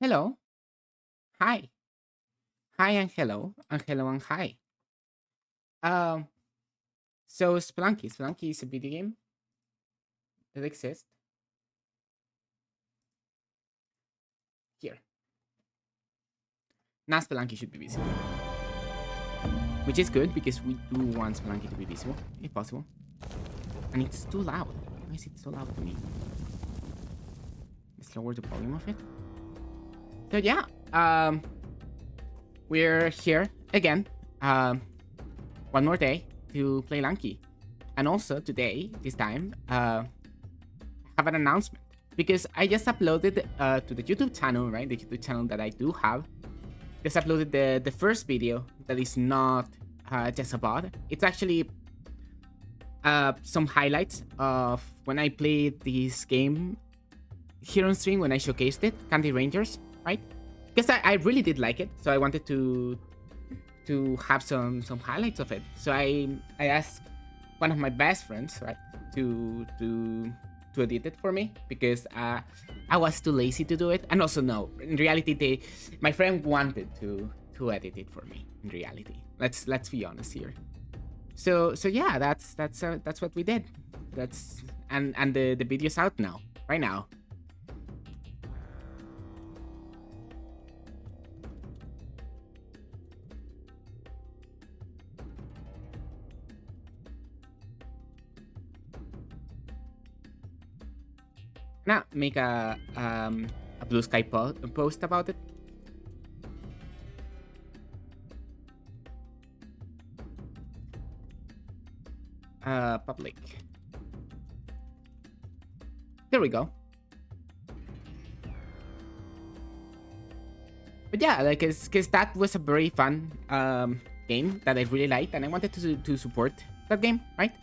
Hello. Hi. Hi and hello. And hello and hi. Um, so Spelunky. Spelunky is a video game that exists here. Now Spelunky should be visible. Which is good because we do want Spelunky to be visible, if possible. And it's too loud. Why is it so loud to me? Let's lower the volume of it. So yeah, we're here again. One more day to play Lanky. And also today, this time, have an announcement because I just uploaded to the YouTube channel, right? The YouTube channel that I do have. Just uploaded the first video that is not just a VOD. It's actually some highlights of when I played this game here on stream when I showcased it, Candy Rangers, right? Because I really did like it, so I wanted to have some highlights of it. So I asked one of my best friends, right, to edit it for me because I was too lazy to do it, and also no, in reality, my friend wanted to edit it for me. In reality, let's be honest here. So yeah, that's what we did. That's and the video's out now, right now. Now make a blue sky post about it. Public. There we go. But yeah, like, cause that was a very fun game that I really liked, and I wanted to support that game, right?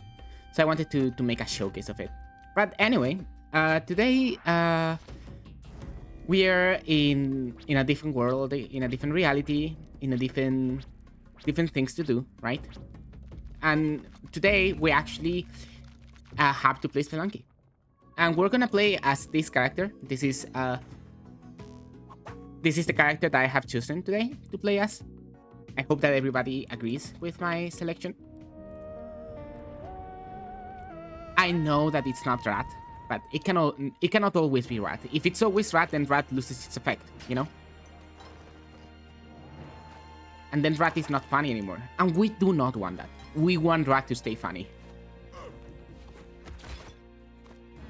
So I wanted to make a showcase of it. But anyway, today we are in a different world, in a different reality, in a different things to do, right? And today we actually have to play Spelunky, and we're gonna play as this character. This is the character that I have chosen today to play as. I hope that everybody agrees with my selection. I know that it's not Rat, but it cannot always be Rat. If it's always Rat, then Rat loses its effect, you know? And then Rat is not funny anymore. And we do not want that. We want Rat to stay funny.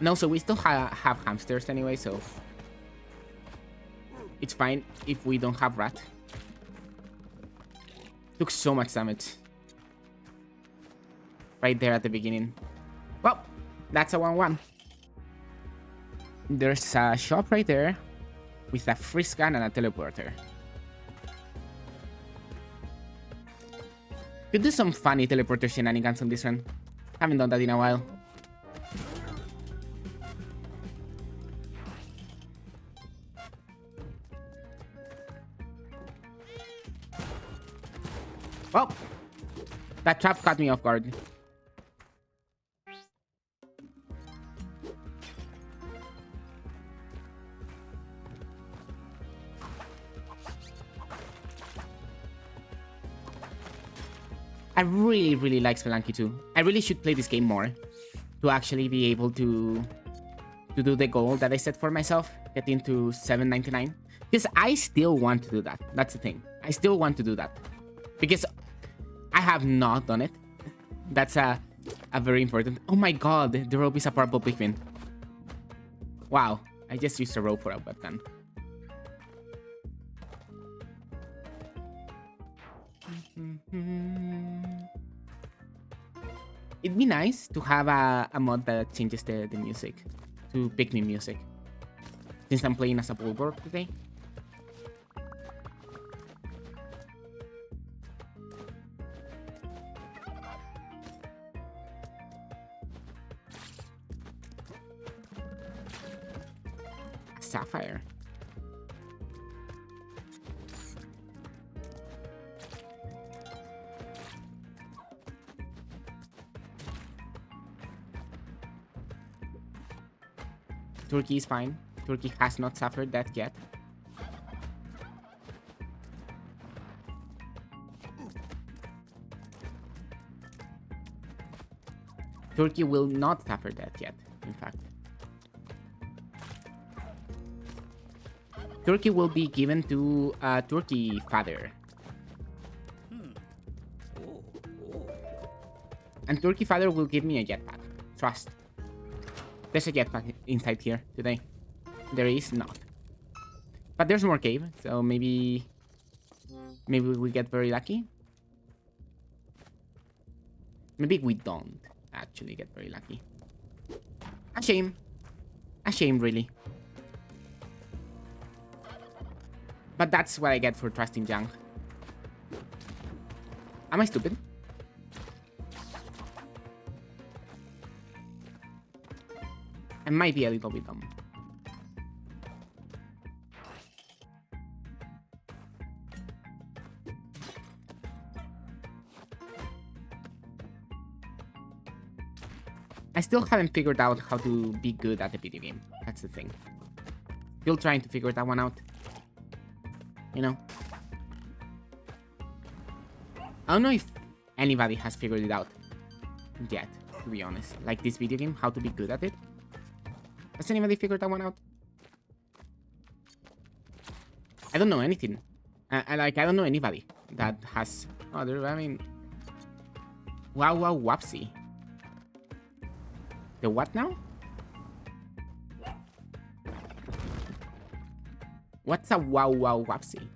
No, so we still have hamsters anyway, so it's fine if we don't have Rat. Took so much damage. Right there at the beginning. Well, that's a 1-1. There's a shop right there with a freeze gun and a teleporter. Could do some funny teleporter shenanigans on this one. Haven't done that in a while. Well, that trap caught me off guard. I really like Spelunky too. I really should play this game more to actually be able to do the goal that I set for myself, get into 799. Because I still want to do that. That's the thing. I still want to do that. Because I have not done it. That's a very important... Oh my god, the rope is a purple peglin. Wow, I just used a rope for a weapon. It'd be nice to have a mod that changes the music to peglin music. Since I'm playing as a bulwark today. Sapphire. Turkey is fine. Turkey has not suffered that yet. Turkey will not suffer that yet, in fact. Turkey will be given to a turkey father. And turkey father will give me a jetpack. Trust. There's a jetpack inside here today. There is not. But there's more cave, so maybe we get very lucky. Maybe we don't actually get very lucky. A shame. A shame, really. But that's what I get for trusting junk. Am I stupid? I might be a little bit dumb. I still haven't figured out how to be good at the video game. That's the thing. Still trying to figure that one out. You know? I don't know if anybody has figured it out yet, to be honest. Like this video game, how to be good at it. Has anybody figured that one out? I don't know anything. I don't know anybody that has... Oh, I mean... Wow, wow, whoopsie. The what now? What's a wow, wow, whoopsie?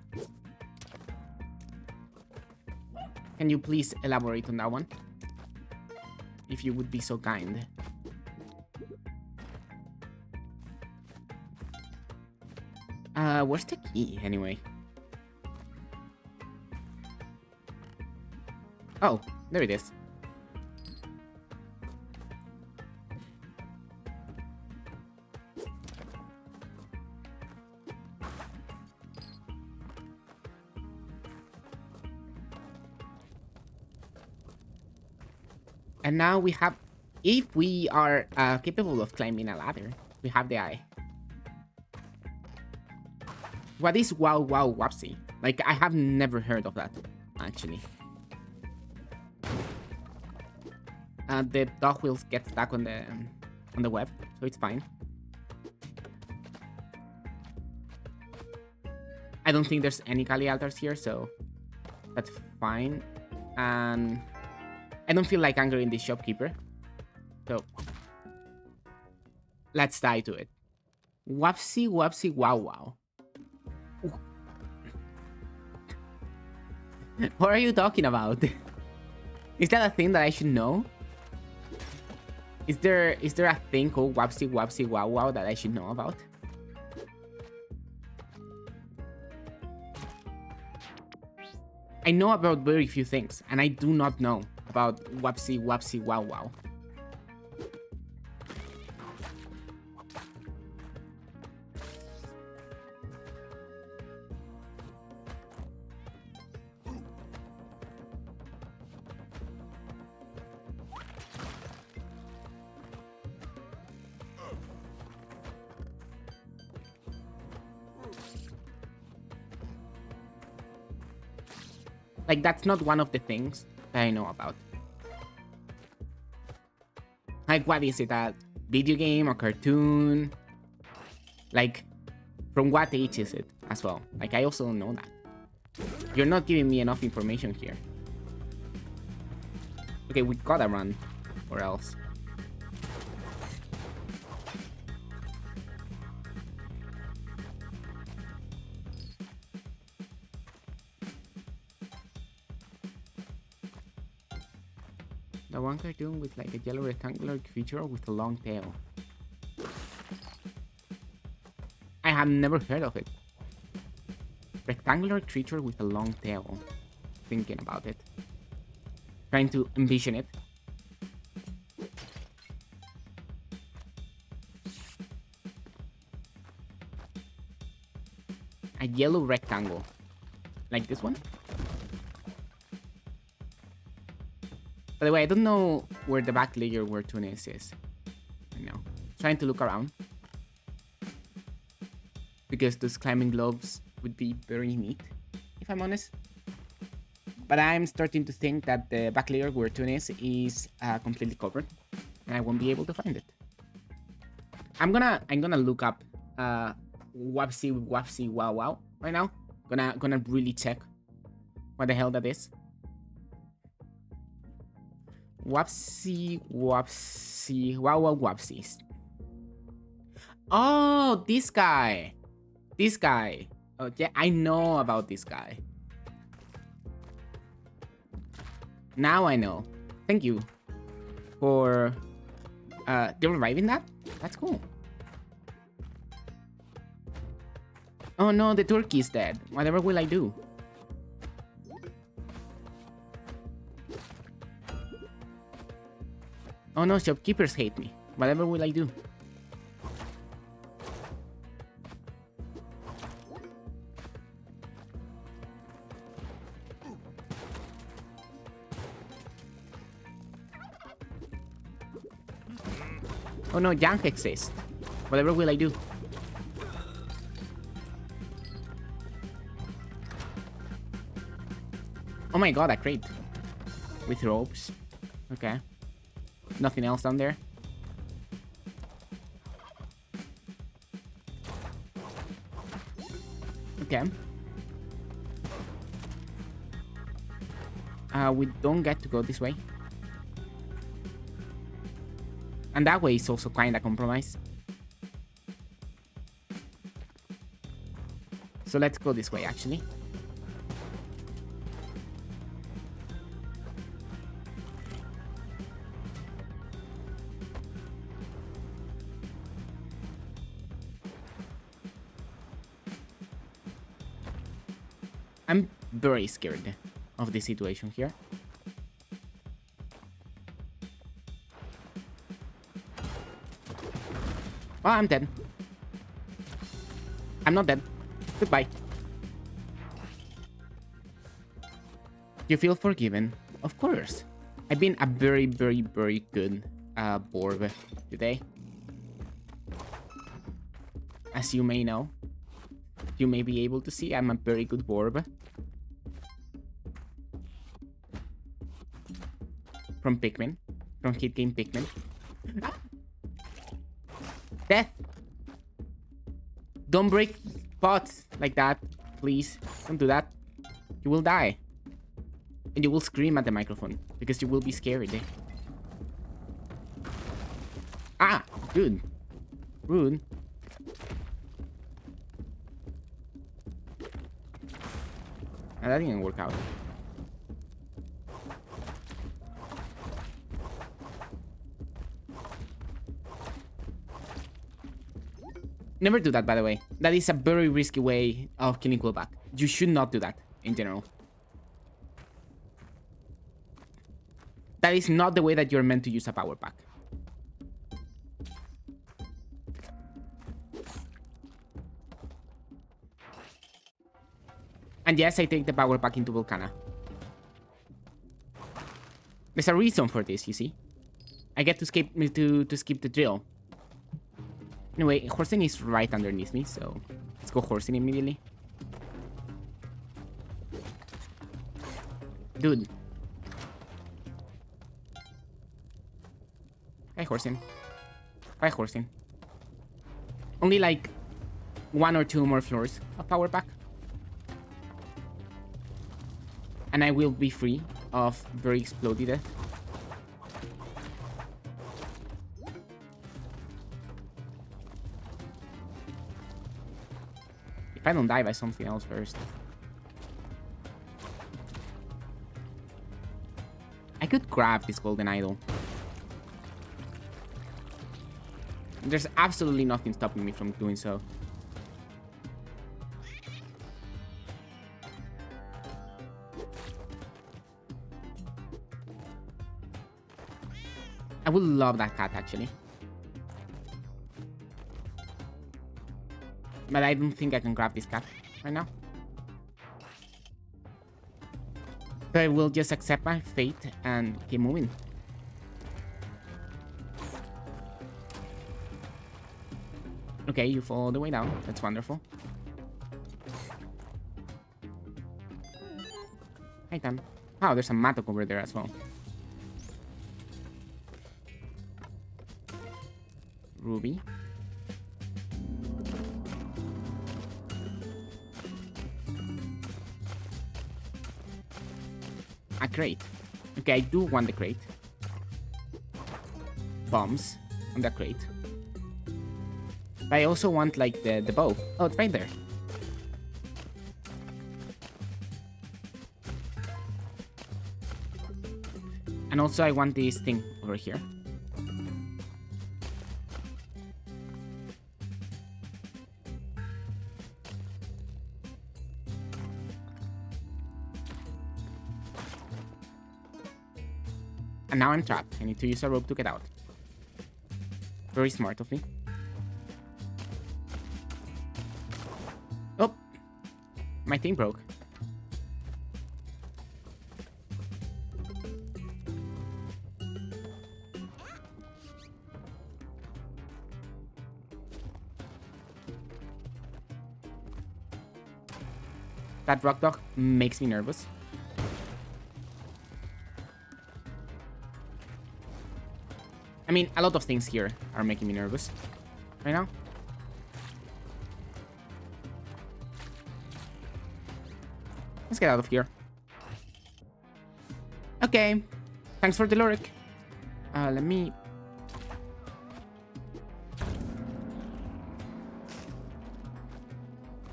Can you please elaborate on that one? If you would be so kind. Where's the key, anyway? Oh, there it is. And now we have, if we are capable of climbing a ladder, we have the eye. What is wow wow whoopsie? Like, I have never heard of that, actually. The dog wheels get stuck on the web, so it's fine. I don't think there's any Kali altars here, so that's fine. And I don't feel like angering the shopkeeper, so let's die to it. Whoopsie whoopsie wow wow. What are you talking about? Is that a thing that I should know? Is there a thing called whoopsie whoopsie wow wow that I should know about? I know about very few things, and I do not know about whoopsie whoopsie wow wow. Like, that's not one of the things that I know about. Like, what is it, a video game or cartoon? Like, from what age is it as well? Like, I also don't know that. You're not giving me enough information here. Okay, we gotta run, or else. The one cartoon with like a yellow rectangular creature with a long tail. I have never heard of it. Rectangular creature with a long tail. Thinking about it. Trying to envision it. A yellow rectangle. Like this one? By the way, I don't know where the back layer where Tunis is. I know. Trying to look around. Because those climbing globes would be very neat, if I'm honest. But I'm starting to think that the back layer where Tunis is completely covered. and I won't be able to find it. I'm gonna look up wapsi wow wow right now. Gonna really check what the hell that is. Wapsi wow wow wapsies. Oh, this guy. This guy. Oh yeah, I know about this guy. Now I know. Thank you for they're reviving that? That's cool. Oh no, the turkey is dead. Whatever will I do? Oh no, shopkeepers hate me. Whatever will I do? Oh no, junk exists. Whatever will I do? Oh my god, a crate. With ropes. Okay. Nothing else down there. Okay. We don't get to go this way. And that way is also kinda compromised. So let's go this way, actually. I'm very scared of this situation here. Oh, I'm dead. I'm not dead. Goodbye. You feel forgiven? Of course. I've been a very, very, very good Borb today. As you may know. You may be able to see I'm a very good Borb. From Pikmin. From Hit Game Pikmin. Ah! Death! Don't break pots like that, please. Don't do that. You will die. And you will scream at the microphone because you will be scared. Ah! Dude. Rude. That didn't work out. Never do that, by the way. That is a very risky way of killing Quillback. You should not do that, in general. That is not the way that you're meant to use a power pack. And yes, I take the power pack into Volcana. There's a reason for this, you see. I get to skip the drill. Anyway, Horsing is right underneath me, so let's go Horsing immediately. Dude. Hi, Horsing. Hi, Horsing. Only like 1 or 2 more floors of power pack. And I will be free of very exploded death. If I don't die by something else first. I could grab this golden idol. There's absolutely nothing stopping me from doing so. I would love that cat, actually. But I don't think I can grab this cat right now. So I will just accept my fate and keep moving. Okay, you fall all the way down. That's wonderful. Hi, Tam. Oh, there's a Matok over there as well. ruby. A crate. Okay, I do want the crate. Bombs on the crate. But I also want, like, the bow. Oh, it's right there. And also I want this thing over here. And now I'm trapped. I need to use a rope to get out. Very smart of me. Oh! My thing broke. That rock dog makes me nervous. I mean, a lot of things here are making me nervous right now. Let's get out of here. Okay. Thanks for the lurk. Let me...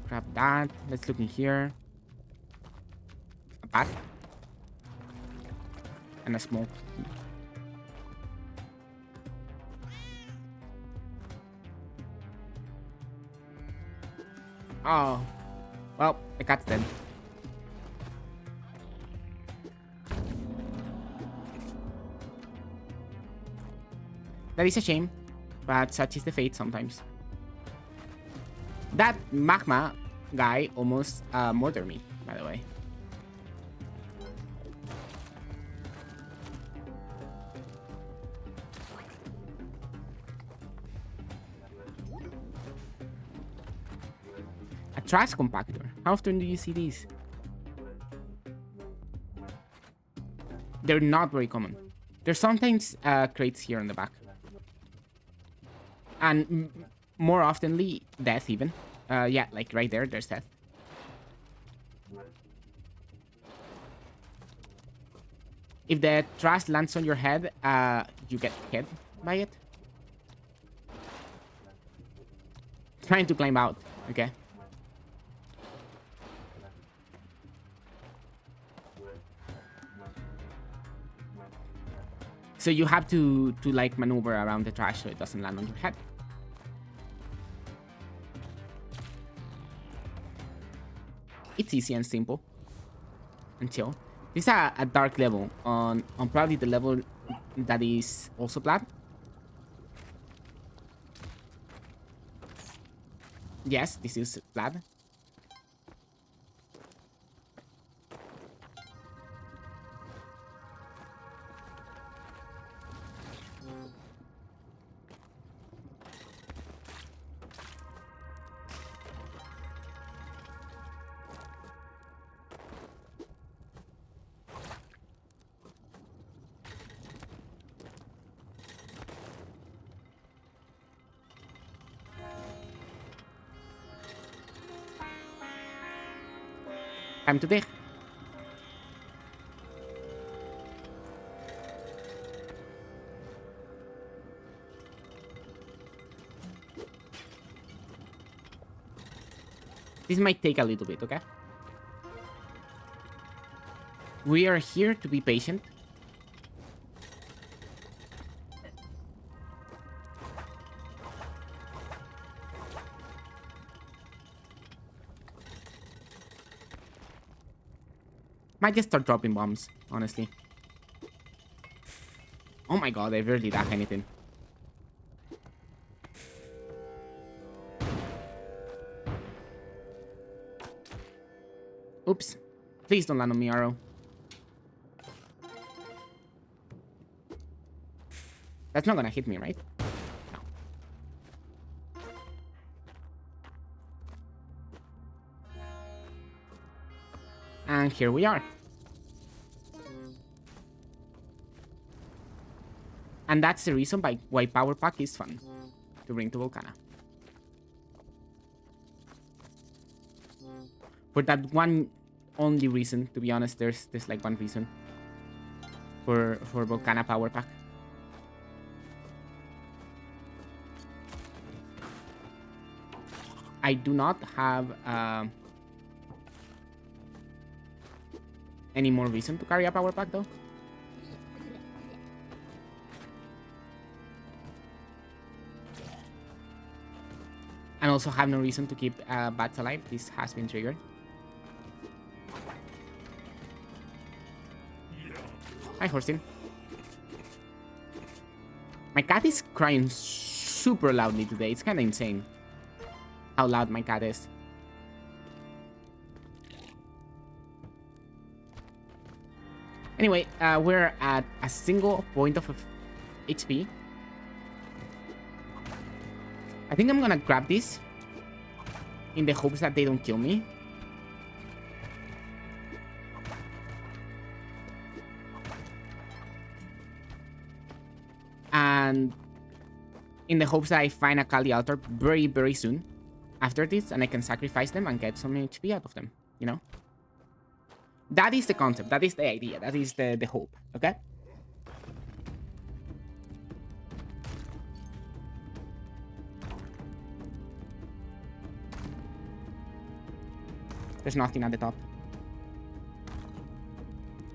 grab that. Let's look in here. A bat. And a small key. Oh. Well, the cat's dead. That is a shame, but such is the fate sometimes. That magma guy almost murdered me, by the way. A trash compactor. How often do you see these? They're not very common. There's sometimes crates here in the back. And more oftenly, death even. Yeah, like right there, there's death. If the trash lands on your head, you get hit by it. Trying to climb out, okay. So you have to like maneuver around the trash so it doesn't land on your head. It's easy and simple. And chill. This is a dark level on probably the level that is also flat. Yes, this is flat. Time to dig. This might take a little bit, okay? We are here to be patient. Might just start dropping bombs, honestly. Oh my god, I barely did anything. Oops. Please don't land on me, Arrow. That's not gonna hit me, right? No. And here we are. And that's the reason why Power Pack is fun. to bring to Volcana. For that one only reason, to be honest, there's like one reason for Volcana power pack. I do not have any more reason to carry a power pack though. And also have no reason to keep bats alive. This has been triggered. Hi, Horstin. My cat is crying super loudly today. It's kind of insane how loud my cat is. Anyway, we're at a single point of HP. I think I'm gonna grab this in the hopes that they don't kill me. And in the hopes that I find a Kali altar very, very soon after this, and I can sacrifice them and get some HP out of them, you know? That is the concept, that is the idea, that is the hope, okay? There's nothing at the top.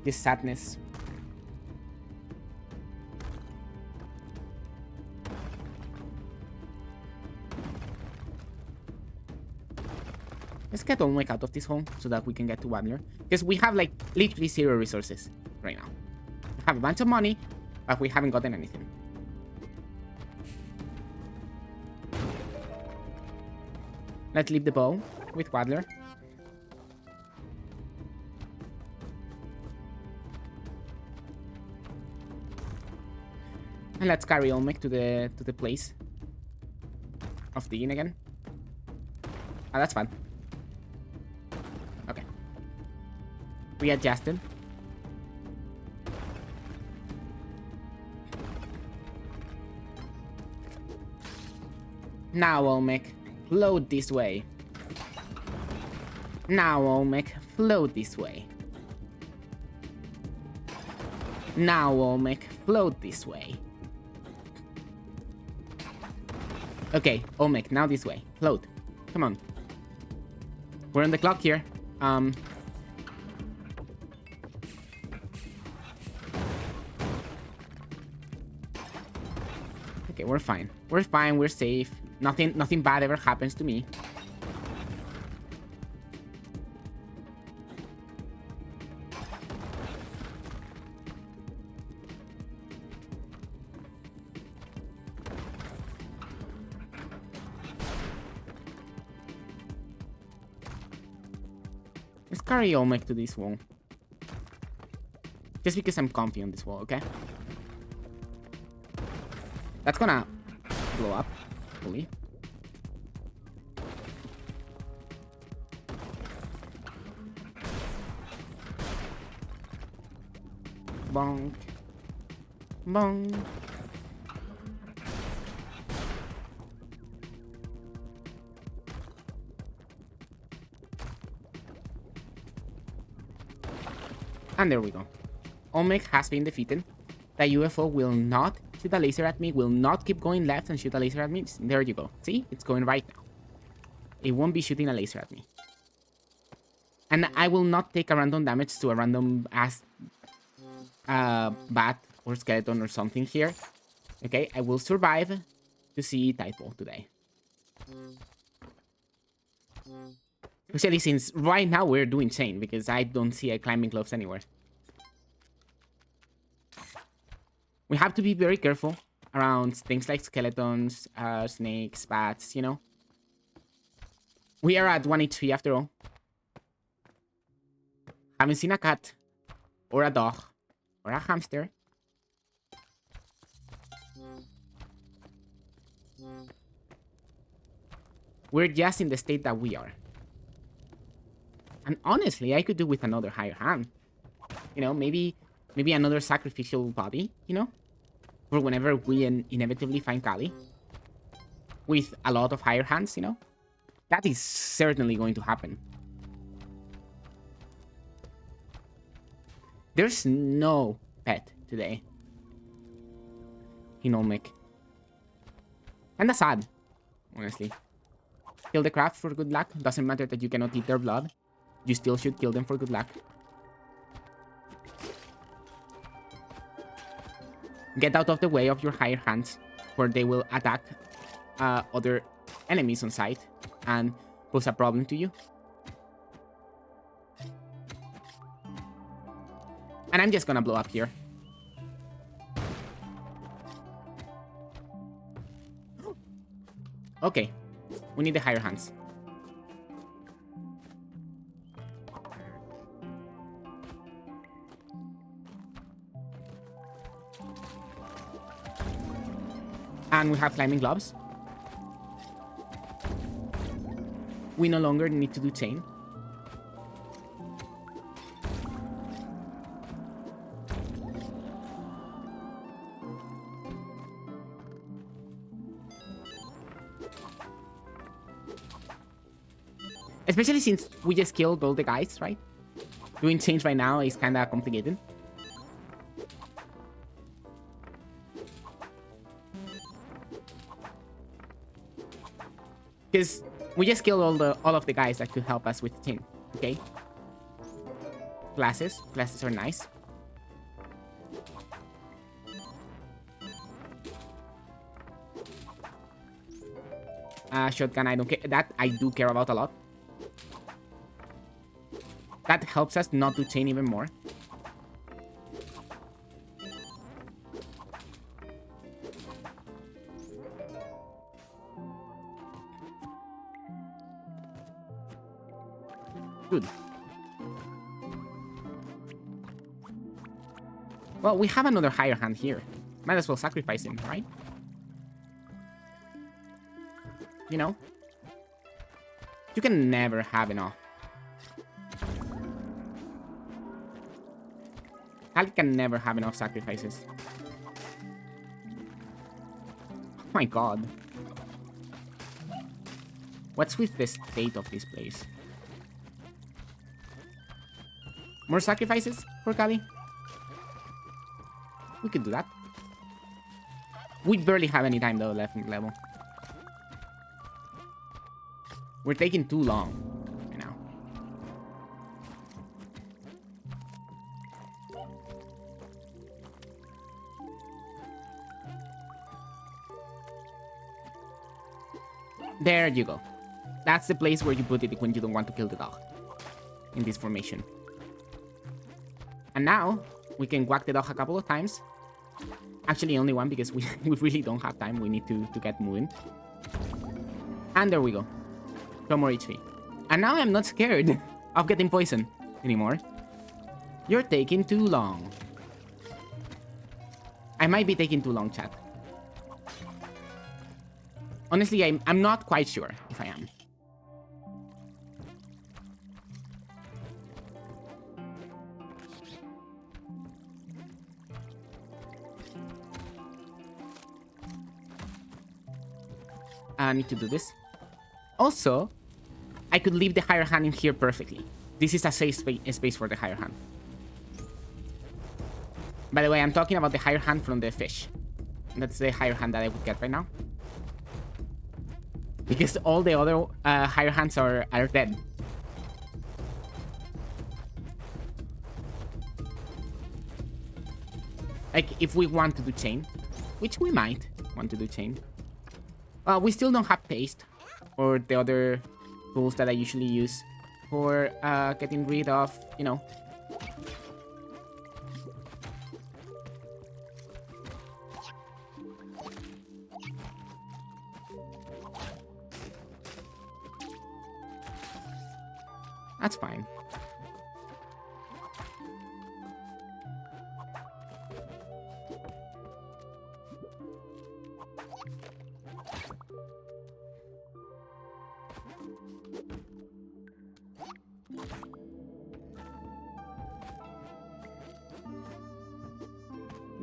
This sadness. Let's get Olmec out of this hole so that we can get to Wadler. Because we have like literally 0 resources right now. We have a bunch of money, but we haven't gotten anything. Let's leave the bow with Wadler. And let's carry Olmec to the place of the inn again. Ah, that's fun. Okay. Readjusted. Now, Olmec, float this way. Now, Olmec, float this way. Now, Olmec, float this way. Okay, Olmec, now this way. Float. Come on. We're on the clock here. Okay, we're fine. We're fine, we're safe. Nothing bad ever happens to me. Let's carry Olmec to this wall. Just because I'm comfy on this wall, okay? That's gonna blow up, fully. Bonk. Bonk. And there we go. Olmec has been defeated. The UFO will not shoot a laser at me, will not keep going left and shoot a laser at me. There you go. See? It's going right now. It won't be shooting a laser at me. And I will not take a random damage to a random ass bat or skeleton or something here. Okay, I will survive to see Tideball today. Especially since right now we're doing chain, because I don't see a climbing gloves anywhere. We have to be very careful around things like skeletons, snakes, bats, you know. We are at 1 HP after all. Haven't seen a cat, or a dog, or a hamster. We're just in the state that we are. And honestly, I could do with another higher hand. You know, maybe another sacrificial body, you know? For whenever we inevitably find Kali. with a lot of higher hands, you know? That is certainly going to happen. There's no pet today in Olmec. And that's sad, honestly. Kill the craft for good luck. Doesn't matter that you cannot eat their blood. You still should kill them for good luck. Get out of the way of your higher hands, where they will attack other enemies on sight and pose a problem to you. And I'm just gonna blow up here. Okay, we need the higher hands. And we have climbing gloves. We no longer need to do chain. Especially since we just killed all the guys, right? Doing change right now is kind of complicated. Because we just killed all of the guys that could help us with the team, okay? Glasses are nice. Shotgun, I don't care. That I do care about a lot. That helps us not to chain even more. Good. Well, we have another higher hand here. Might as well sacrifice him, right? You know? You can never have enough. Hal can never have enough sacrifices. Oh my god. What's with the state of this place? More sacrifices for Kali? We could do that. We barely have any time though left in the level. We're taking too long right now. There you go. That's the place where you put it when you don't want to kill the dog. In this formation. And now, we can whack the dog a couple of times. Actually, only one because we really don't have time. We need to get moving. And there we go. No more HP. And now I'm not scared of getting poisoned anymore. You're taking too long. I might be taking too long, chat. Honestly, I'm not quite sure if I am. I need to do this. Also, I could leave the higher hand in here perfectly. This is a safe space for the higher hand. By the way, I'm talking about the higher hand from the fish. That's the higher hand that I would get right now. Because all the other higher hands are dead. Like, if we want to do chain, which we might want to do chain. We still don't have paste or the other tools that I usually use for getting rid of, you know. That's fine.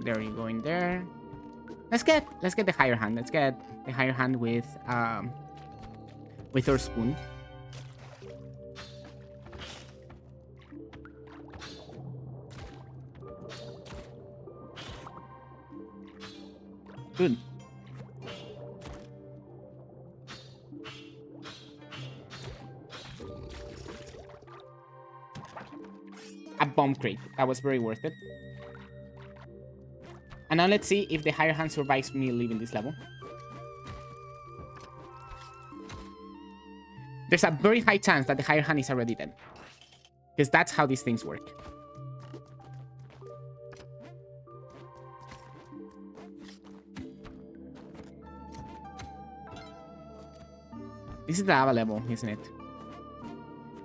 There you go in there. Let's get the higher hand. Let's get the higher hand with our spoon. Good. A bomb crate. That was very worth it. And now let's see if the higher hand survives me leaving this level. There's a very high chance that the higher hand is already dead. Because that's how these things work. This is the lava level, isn't it?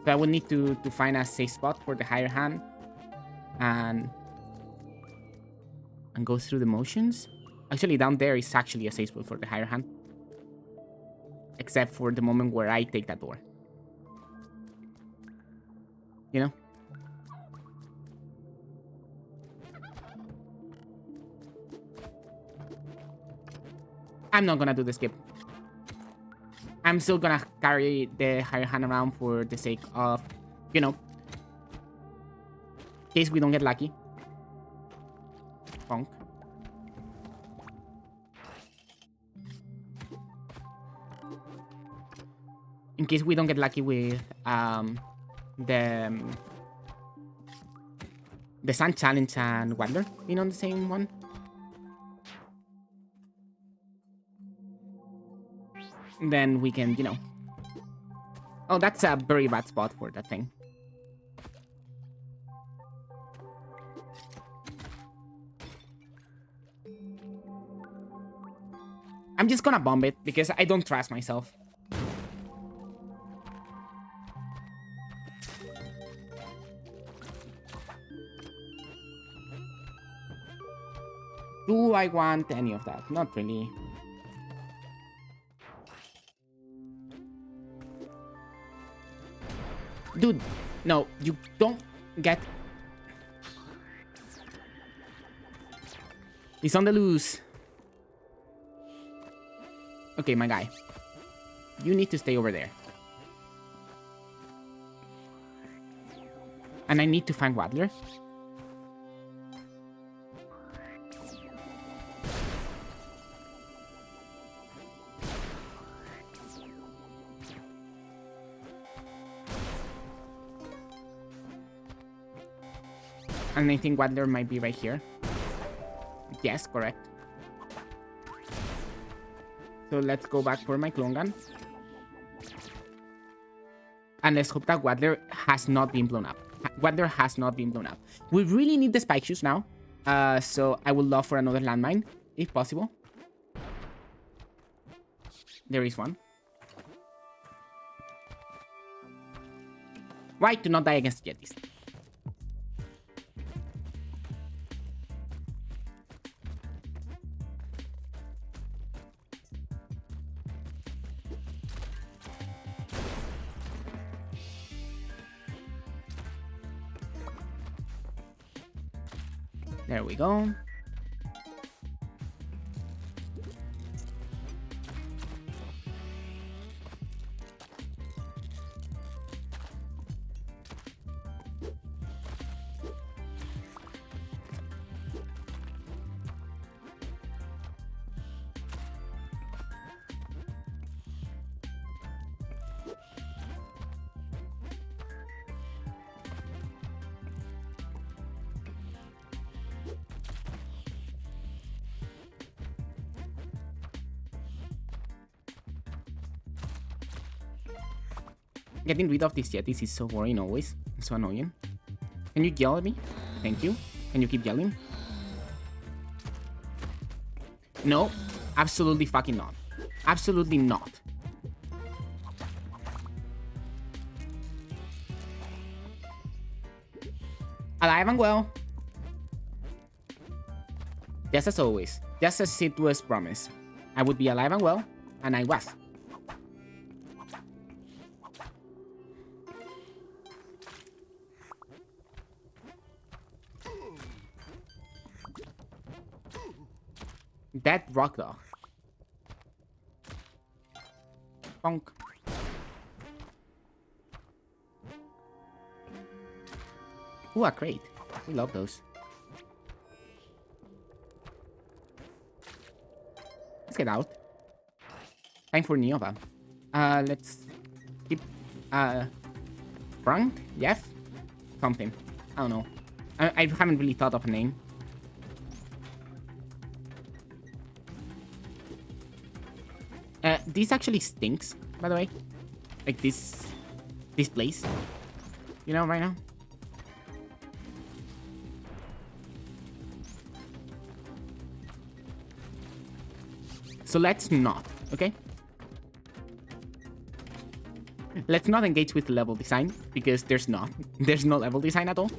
So I would need to find a safe spot for the higher hand. And go through the motions. Actually, down there is actually a safe spot for the higher hand. Except for the moment where I take that door. You know? I'm not gonna do the skip. I'm still gonna carry the higher hand around for the sake of, you know, in case we don't get lucky. Bonk. In case we don't get lucky with the Sun Challenge and Waddler being on the same one. Then we can, you know. Oh, that's a very bad spot for that thing. I'm just gonna bomb it because I don't trust myself. Do I want any of that? Not really. Dude, no, you don't get... He's on the loose. Okay, my guy. You need to stay over there. And I need to find Waddler. And I think Waddler might be right here. Yes, correct. So let's go back for my clone gun. And let's hope that Waddler has not been blown up. Waddler has not been blown up. We really need the spike shoes now. So I would love for another landmine, if possible. There is one. Why to not die against Yetis? There we go. Getting rid of these Yetis is so boring always. It's so annoying. Can you yell at me? Thank you. Can you keep yelling? No. Absolutely fucking not. Absolutely not. Alive and well. Just as always. Just as it was promised. I would be alive and well. And I was. Dead rock dog. Bonk. Ooh, a crate. We love those. Let's get out. Time for Nova. Let's keep Frank? Jeff? Something. I don't know. I haven't really thought of a name. This actually stinks, by the way. Like this place. You know, right now. So let's not, okay? Let's not engage with level design, because there's no level design at all.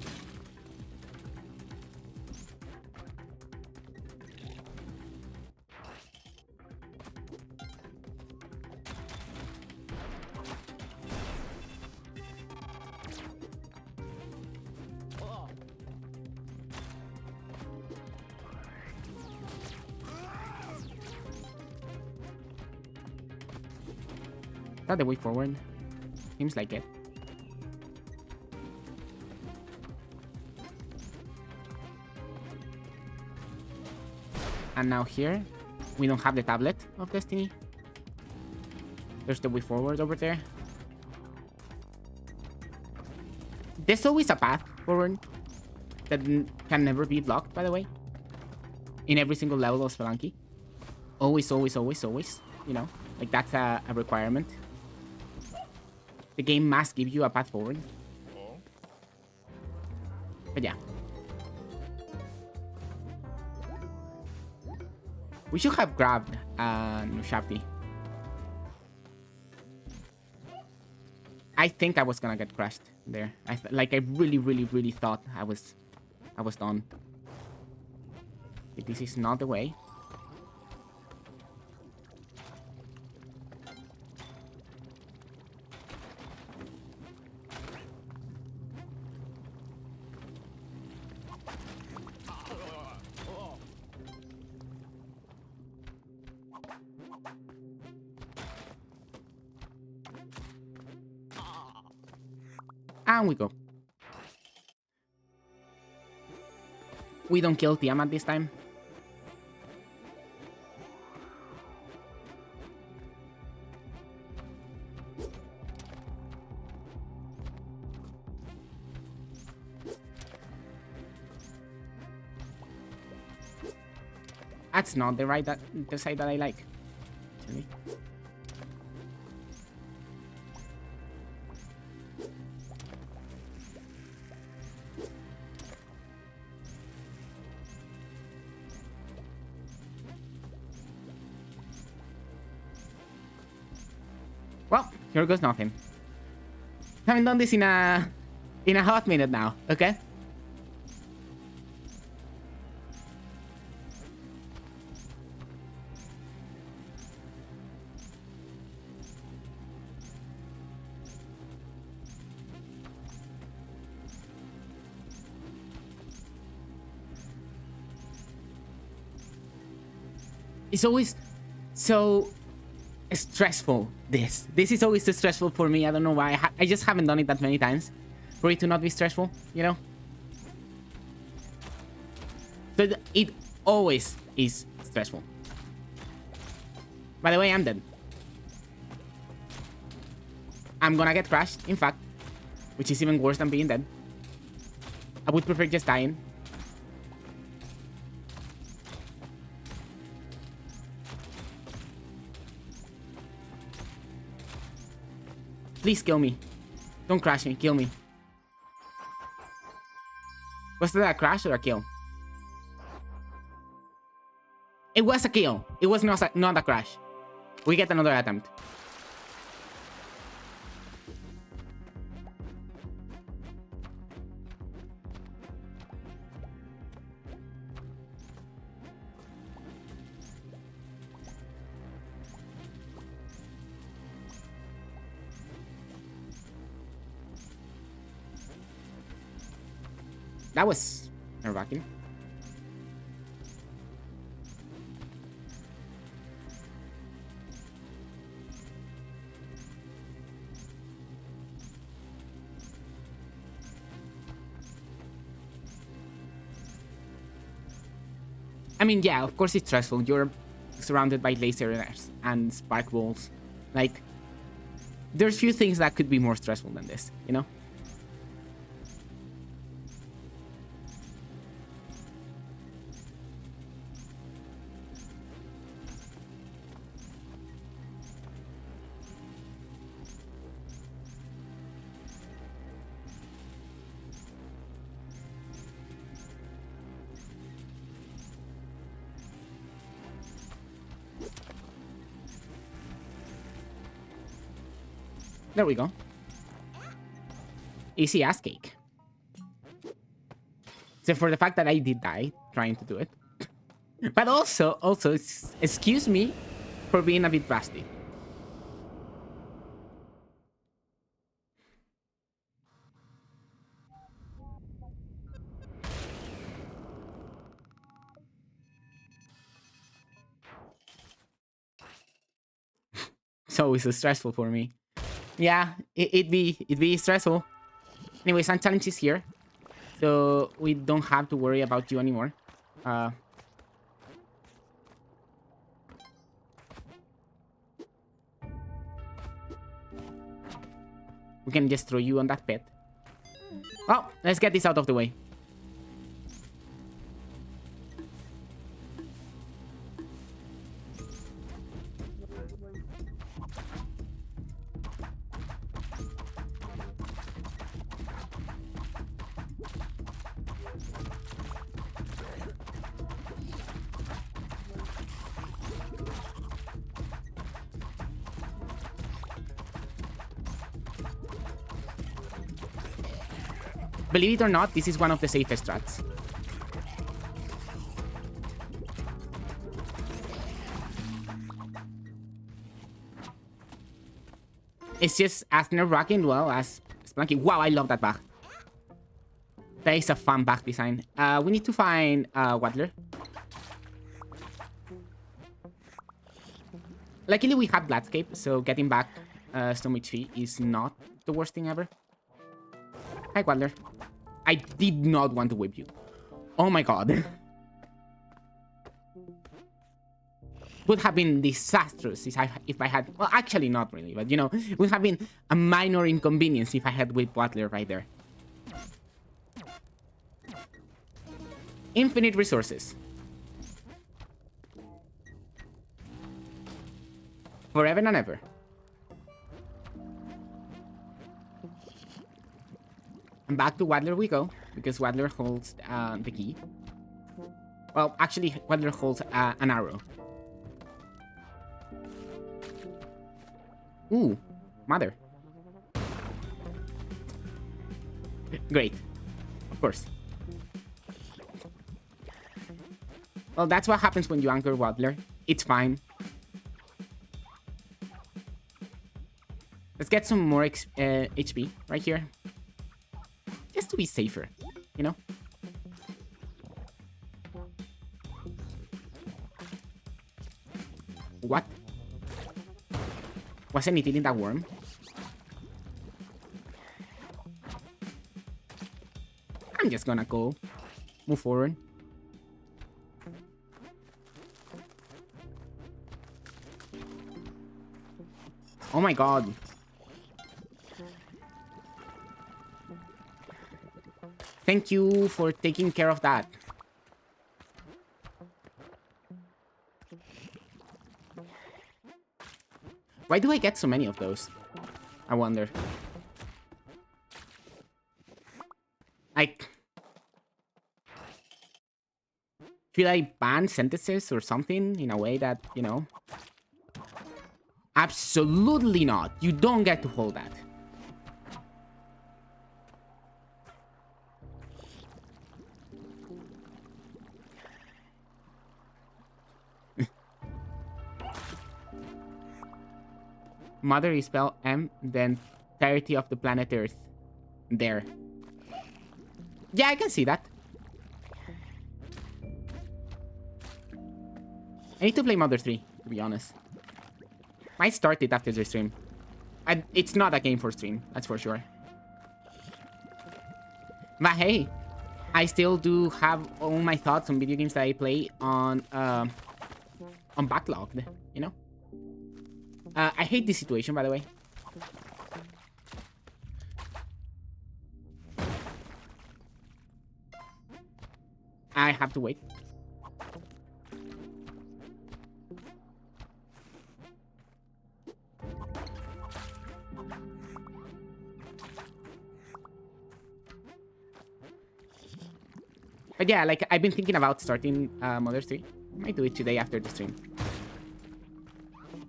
Is that the way forward? Seems like it. And now here, we don't have the tablet of destiny. There's the way forward over there. There's always a path forward that can never be blocked, by the way. In every single level of Spelunky. Always, always, always, always. You know, like that's a requirement. The game must give you a path forward. But yeah. We should have grabbed Shafty. I think I was gonna get crushed there. I really, really, really thought I was done. This is not the way. And we go. We don't kill Tiamat this time. That's not the side that I like. Actually. Well, here goes nothing. Haven't done this in a hot minute now, okay? It's always so stressful. This is always so stressful for me. I don't know why. I just haven't done it that many times for it to not be stressful, you know? So it always is stressful. By the way, I'm dead. I'm gonna get crashed, in fact, which is even worse than being dead. I would prefer just dying. Please kill me. Don't crash me. Kill me. Was that a crash or a kill? It was a kill. It was not a crash. We get another attempt. That was nerve-wracking. I mean, yeah, of course it's stressful. You're surrounded by lasers and spark balls. Like, there's few things that could be more stressful than this, you know? There we go. Easy ass cake. Except for the fact that I did die trying to do it. But also, excuse me for being a bit rusty. So it's stressful for me. Yeah, it'd be stressful. Anyway, some challenges here, so we don't have to worry about you anymore. Uh, we can just throw you on that pit. Well, let's get this out of the way. Believe it or not, this is one of the safest strats. It's just as nerve-wracking, well, as Spelunky. Wow, I love that bag. That is a fun bag design. We need to find Waddler. Luckily, we have Bloodscape, so getting back some HP is not the worst thing ever. Hi, Waddler. I did not want to whip you. Oh my god. Would have been disastrous if I had... Well, actually not really, but you know, would have been a minor inconvenience if I had whipped Waddler right there. Infinite resources. Forever and ever. And back to Waddler we go, because Waddler holds the key. Well, actually, Waddler holds an arrow. Ooh, mother. Great. Of course. Well, that's what happens when you anchor Waddler. It's fine. Let's get some more HP right here. Just to be safer, you know? What? Wasn't it eating that worm? I'm just gonna go. Move forward. Oh my god. Thank you for taking care of that. Why do I get so many of those? I wonder. Like... Should I ban sentences or something in a way that, you know... Absolutely not. You don't get to hold that. Mother is spelled M, then entirety of the planet Earth. There. Yeah, I can see that. I need to play Mother 3, to be honest. Might start it after the stream. It's not a game for stream, that's for sure. But hey, I still do have all my thoughts on video games that I play on backlogged, you know? I hate this situation, by the way. I have to wait. But yeah, like, I've been thinking about starting Mother 3. I might do it today after the stream.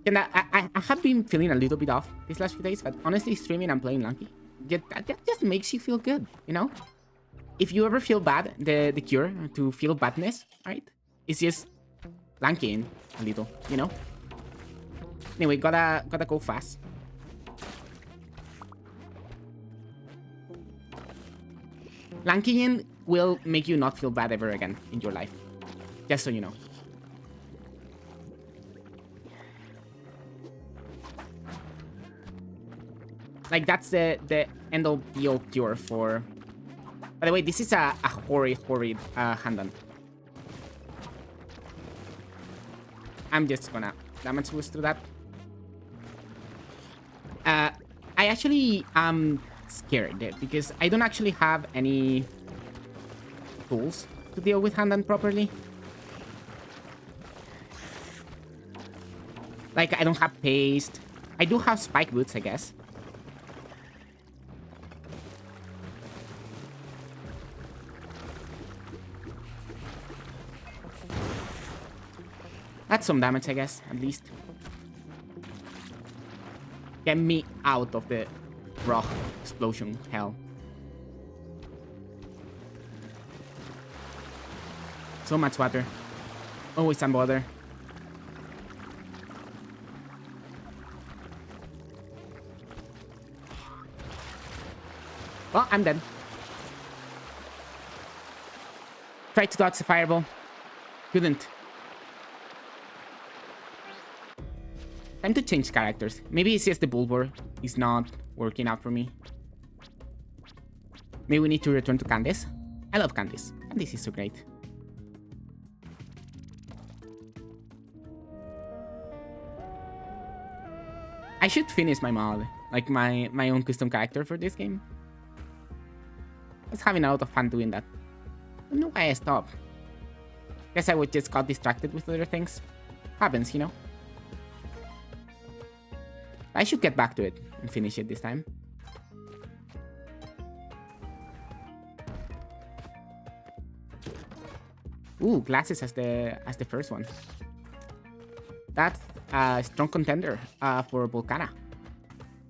And I have been feeling a little bit off these last few days, but honestly, streaming and playing Lanky, that just makes you feel good, you know? If you ever feel bad, the cure to feel badness, right? It's just Lankying a little, you know? Anyway, gotta go fast. Lankying will make you not feel bad ever again in your life. Just so you know. Like, that's the end-all be-all cure for... By the way, this is a horrid hand-on. I'm just gonna damage boost through that. I actually am scared because I don't actually have any tools to deal with hand-on properly. Like, I don't have paste. I do have spike boots, I guess. That's some damage, I guess, at least. Get me out of the rock explosion hell. So much water. Always some water. Well, I'm dead. Tried to dodge the fireball. Couldn't. Time to change characters. Maybe it's just the Bulbor is not working out for me. Maybe we need to return to Candice. I love Candice. Candice is so great. I should finish my mod, like my own custom character for this game. I was having a lot of fun doing that. I don't know why I stopped. Guess I would just got distracted with other things. Happens, you know. I should get back to it and finish it this time. Ooh, glasses as the first one. That's a strong contender for Volcana.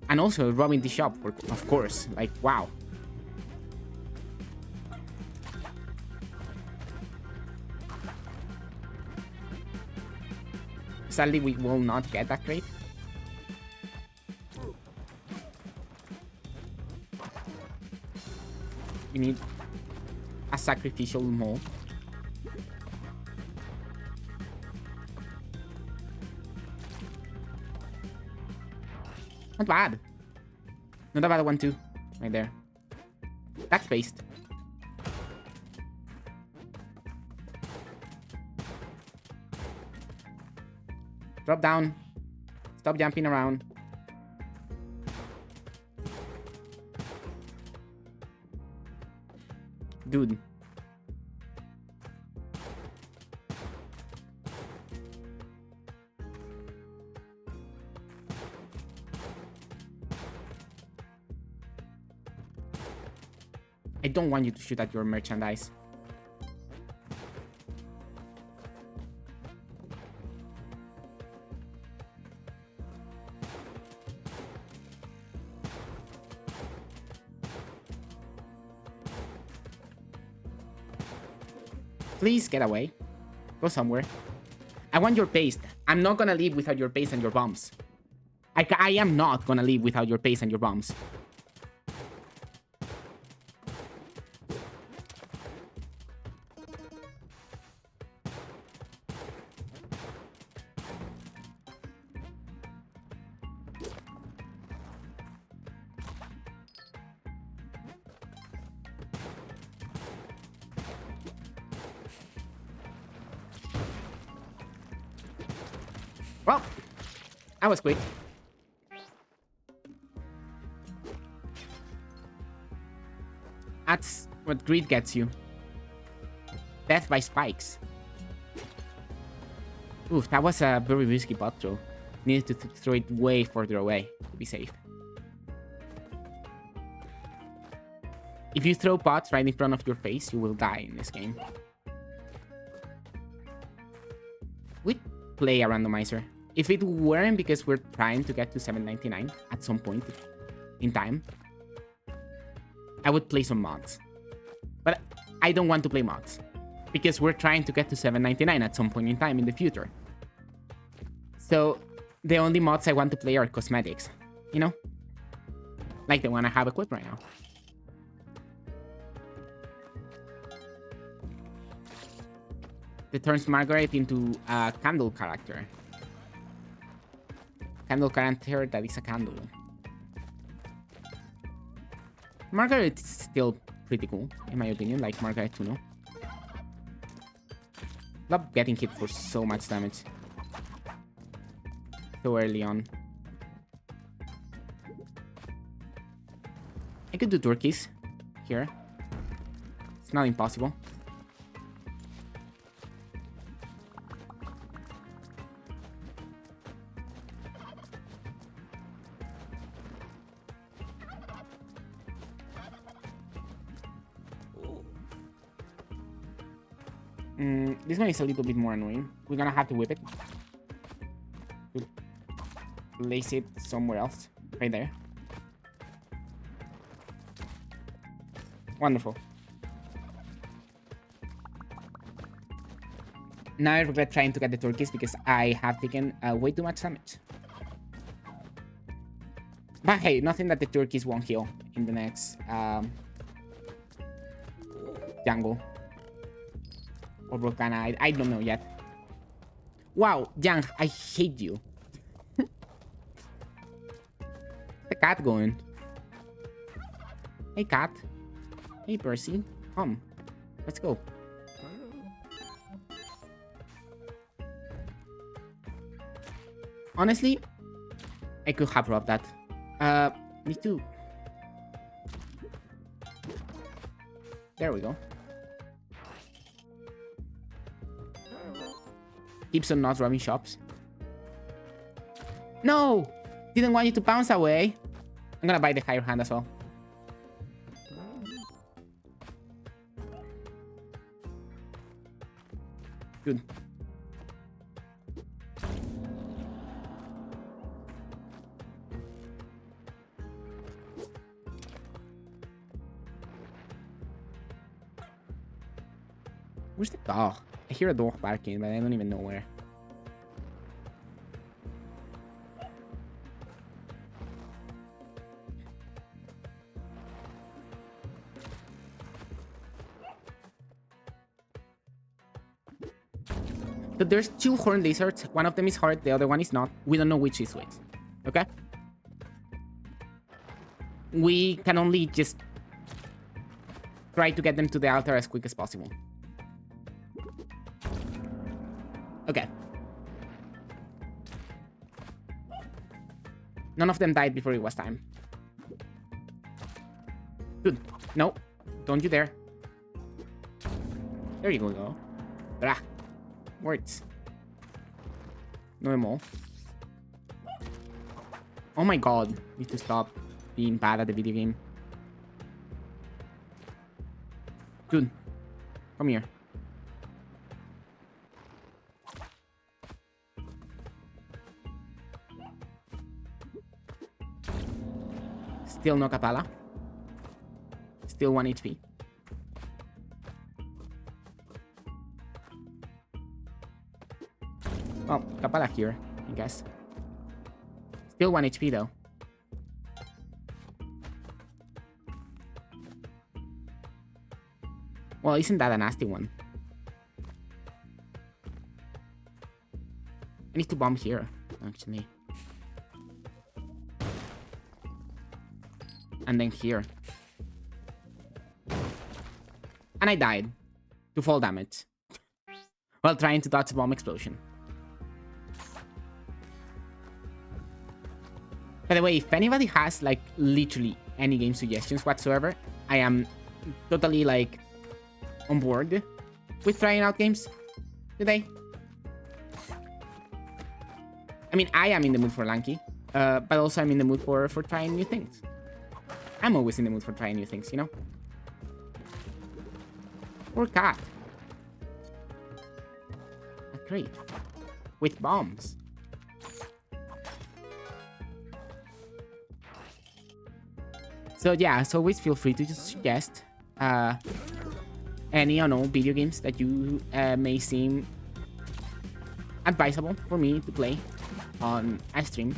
And also robbing the shop, of course. Like, wow. Sadly, we will not get that crate. We need a sacrificial mole. Not bad. Not a bad one too. Right there. That's based. Drop down. Stop jumping around. Dude. I don't want you to shoot at your merchandise. Please get away. Go somewhere. I want your paste. I'm not gonna leave without your paste and your bombs. I am not gonna leave without your paste and your bombs. Well, that was quick. That's what greed gets you. Death by spikes. Oof, that was a very risky bot throw. Needed to throw it way further away to be safe. If you throw pots right in front of your face, you will die in this game. We'd play a randomizer. If it weren't because we're trying to get to 799 at some point in time, I would play some mods. But I don't want to play mods because we're trying to get to 799 at some point in time in the future. So the only mods I want to play are cosmetics, you know? Like the one I have equipped right now. That turns Margaret into a candle character. Candle character that is a candle. Margaret is still pretty cool, in my opinion, like Margaret Tuno. Love getting hit for so much damage. So early on. I could do turkeys here. It's not impossible. This one is a little bit more annoying. We're gonna have to whip it. Place it somewhere else. Right there. Wonderful. Now I regret trying to get the turkeys because I have taken way too much damage. But hey, nothing that the turkeys won't heal in the next jungle. Or Volcana, I don't know yet. Wow, Yang, I hate you. The cat going. Hey cat. Hey Percy. Come. Let's go. Honestly, I could have robbed that. Me too. There we go. Keeps on not robbing shops. No! Didn't want you to bounce away. I'm gonna buy the higher hand as well. Good. Where's the dog? I hear a dog barking, but I don't even know where. So there's two horned lizards. One of them is hard, the other one is not. We don't know which is which. Okay? We can only just try to get them to the altar as quick as possible. Okay. None of them died before it was time. Good. No. Don't you dare. There you go. Blah. Words. Normal. Oh my god. Need to stop being bad at the video game. Good. Come here. Still no Kapala. Still 1 HP. Well, Kapala here, I guess. Still 1 HP though. Well, isn't that a nasty one? I need to bomb here, actually. And then here. And I died. To fall damage. While trying to dodge a bomb explosion. By the way, if anybody has like literally any game suggestions whatsoever, I am totally like on board with trying out games today. I mean, I am in the mood for Lanky, but also I'm in the mood for trying new things. I'm always in the mood for trying new things, you know? Or cat. Great. With bombs. So yeah, as always, feel free to just suggest any, I don't know, video games that you may seem advisable for me to play on a stream.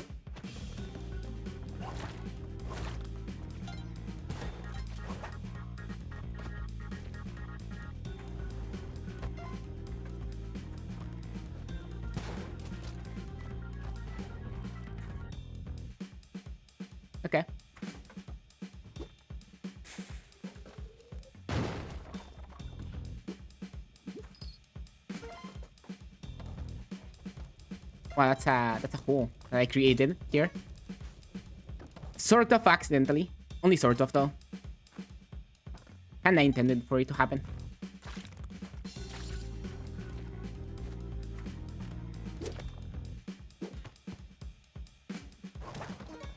Okay. Wow, that's a hole that I created here. Sort of accidentally. Only sort of, though. Kinda intended for it to happen.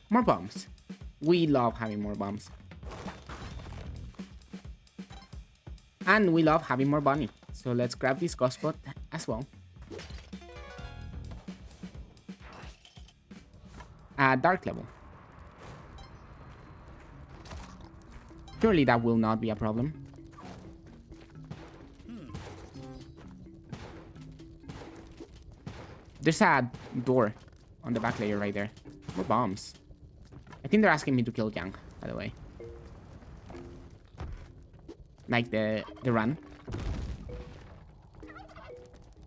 More bombs. We love having more bombs. And we love having more bunny. So let's grab this ghost spot as well. Dark level. Surely that will not be a problem. There's a door on the back layer right there. More bombs. I think they're asking me to kill Yang, by the way. Like the run.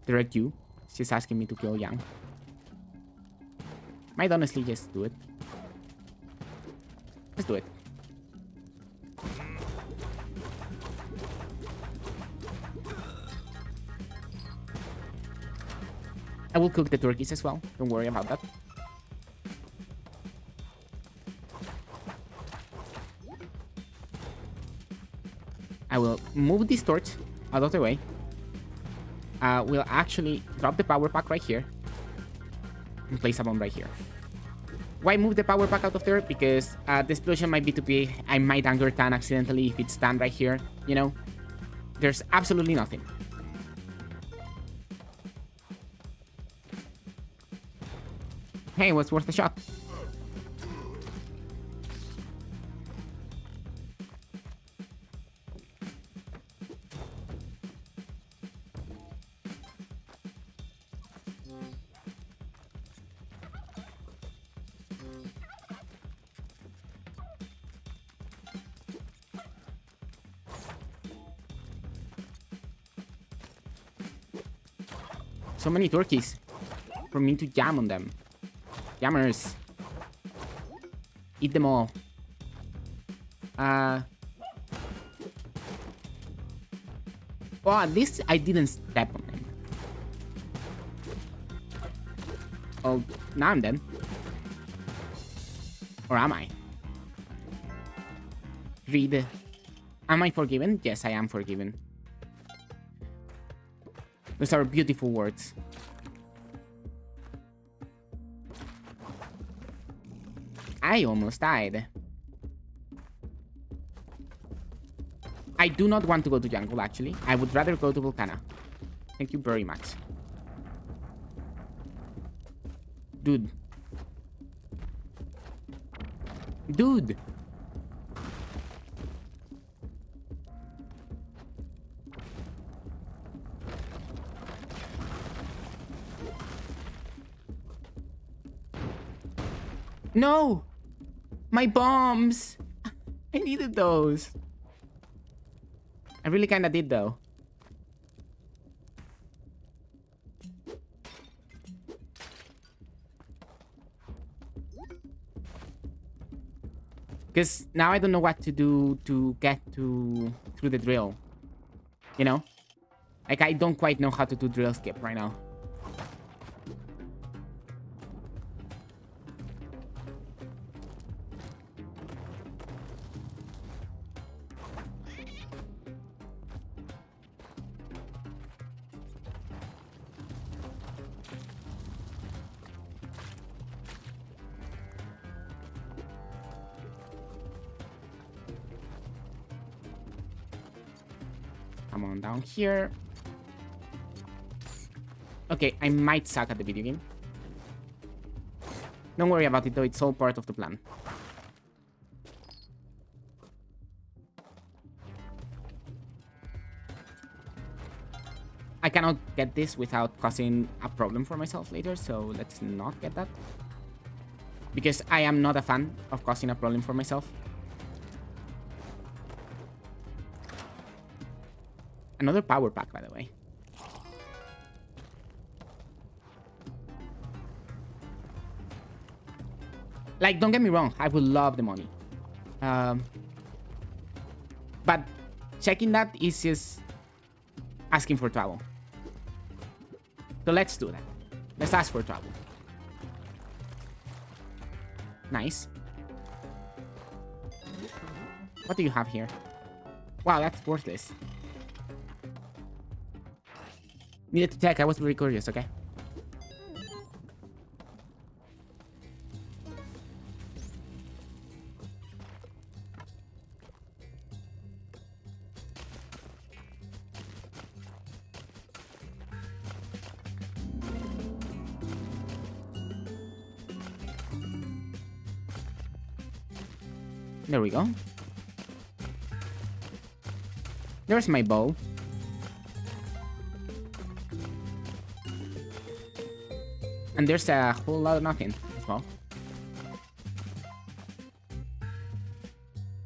The red Q. She's asking me to kill Yang. Might honestly just do it. Let's do it. I will cook the turkeys as well. Don't worry about that. I will move this torch out of the way. We'll actually drop the power pack right here. And place a bomb right here. Why move the power pack out of there? Because the explosion might be too big. I might anger Tan accidentally if it's stand right here. You know? There's absolutely nothing. Hey, it was worth a shot. So many turkeys for me to jam on them. Jammers. Eat them all. Well, at least I didn't step on them. Oh, now I'm dead. Or am I? Read. Am I forgiven? Yes, I am forgiven. Those are beautiful words. I almost died. I do not want to go to jungle, actually. I would rather go to Volcana. Thank you very much. Dude. Dude! No! My bombs! I needed those. I really kinda did, though. Because now I don't know what to do to get through the drill. You know? Like, I don't quite know how to do drill skip right now. on down here. Okay, I might suck at the video game. Don't worry about it though, it's all part of the plan. I cannot get this without causing a problem for myself later, so let's not get that. Because I am not a fan of causing a problem for myself. Another power pack, by the way. Like, don't get me wrong, I would love the money. But checking that is just asking for trouble. So let's do that. Let's ask for trouble. Nice. What do you have here? Wow, that's worthless. Needed to check, I was very curious, okay? There we go. There's my bow. And there's a whole lot of nothing as well.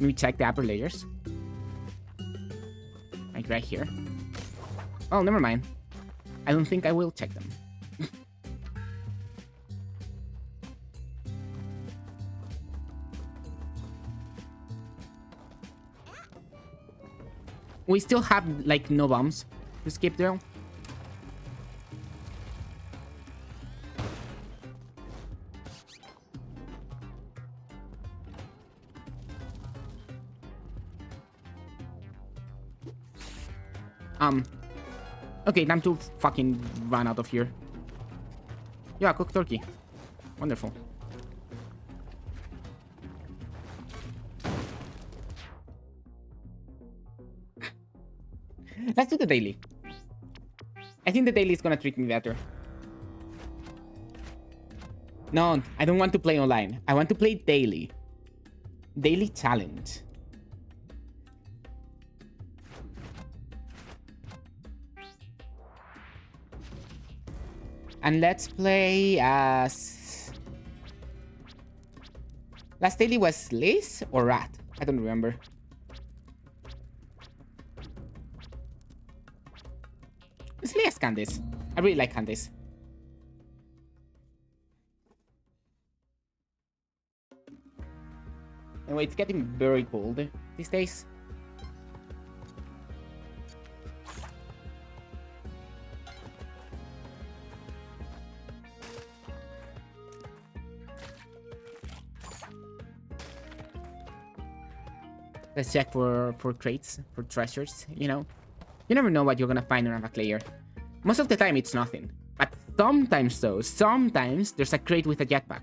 Let me check the upper layers. Like right here. Oh, never mind. I don't think I will check them. We still have, like, no bombs to skip through. Okay, time to fucking run out of here. Yeah, cooked turkey. Wonderful. Let's do the daily. I think the daily is gonna treat me better. No, I don't want to play online. I want to play daily. Daily challenge. And let's play as... Last daily was Liz or Rat? I don't remember. Let's play as Candice. I really like Candice. Anyway, it's getting very cold these days. Let's check for crates, for treasures, you know? You never know what you're gonna find on a player. Most of the time, it's nothing. But sometimes, though, sometimes there's a crate with a jetpack.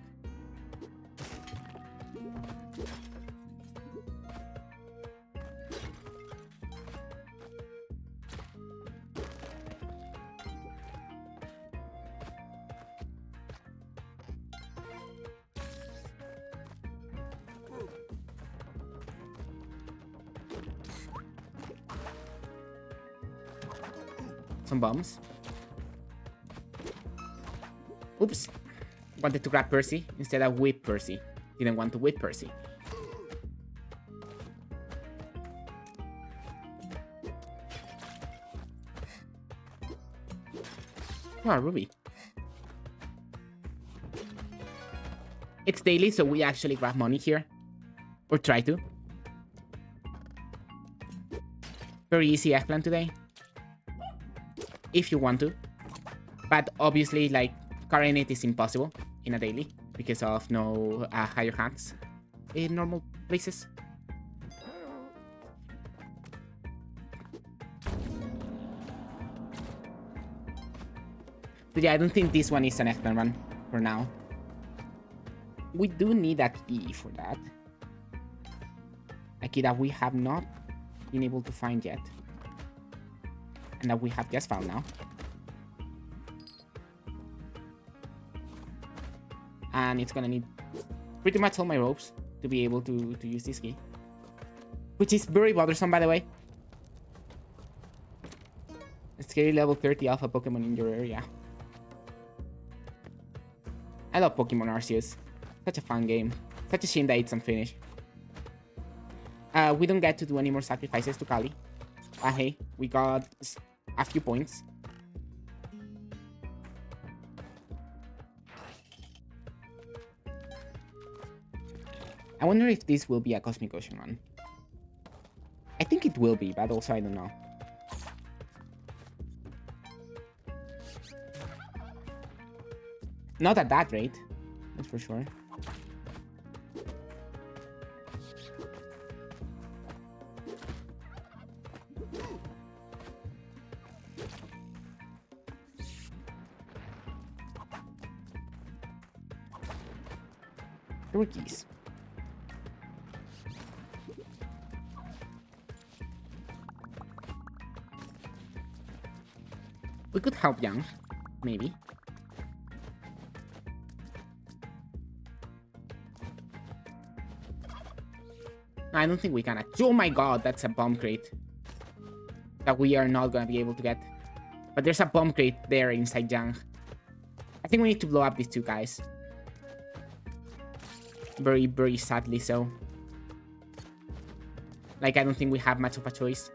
Some bombs. Oops. Wanted to grab Percy instead of whip Percy. Didn't want to whip Percy. Oh, Ruby. It's daily, so we actually grab money here. Or try to. Very easy eggplant today. If you want to. But obviously, like, carrying it is impossible in a daily because of no higher hacks in normal places. So yeah, I don't think this one is an eggplant run for now. We do need a key for that. A key that we have not been able to find yet. and that we have just found now. And it's gonna need pretty much all my ropes to be able to use this key. Which is very bothersome, by the way. A scary level 30 alpha Pokemon in your area. I love Pokemon Arceus. Such a fun game. Such a shame that it's unfinished. We don't get to do any more sacrifices to Kali. But hey, we got a few points. I wonder if this will be a Cosmic Ocean run. I think it will be, but also I don't know. Not at that rate, that's for sure. There were keys. We could help Young, maybe. I don't think we can. Oh my god, that's a bomb crate that we are not gonna be able to get. But there's a bomb crate there inside Young. I think we need to blow up these two guys. Very, very sadly so. Like, I don't think we have much of a choice.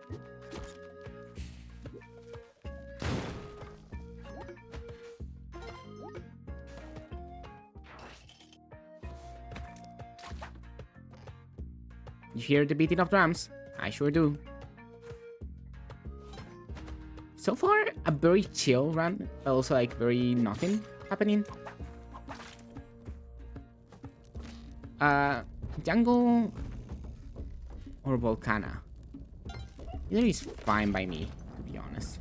You hear the beating of drums? I sure do. So far, a very chill run, but also like very nothing happening. Jungle or Volcana? Either is fine by me, to be honest.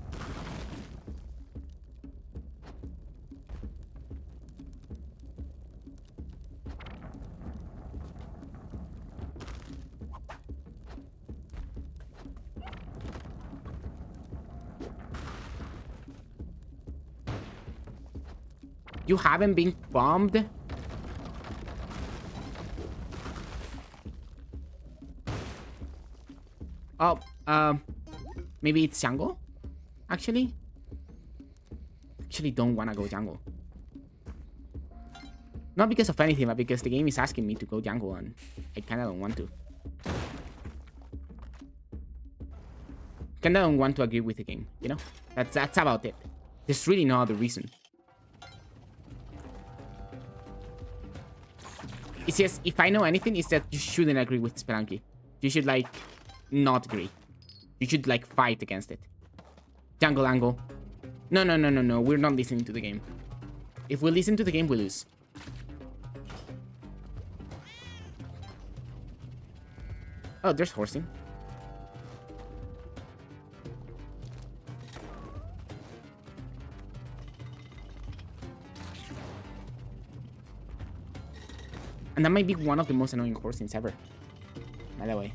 You haven't been bombed? Oh, maybe it's jungle? Actually? Actually don't wanna go jungle. Not because of anything, but because the game is asking me to go jungle and I kinda don't want to. Kinda don't want to agree with the game, you know? That's about it. There's really no other reason. It's just, if I know anything, it's that you shouldn't agree with Spelunky. You should, like, not agree. You should, like, fight against it. Jungle angle. No, no, no, no, no. We're not listening to the game. If we listen to the game, we lose. Oh, there's horsing. And that might be one of the most annoying horsings ever. By the way.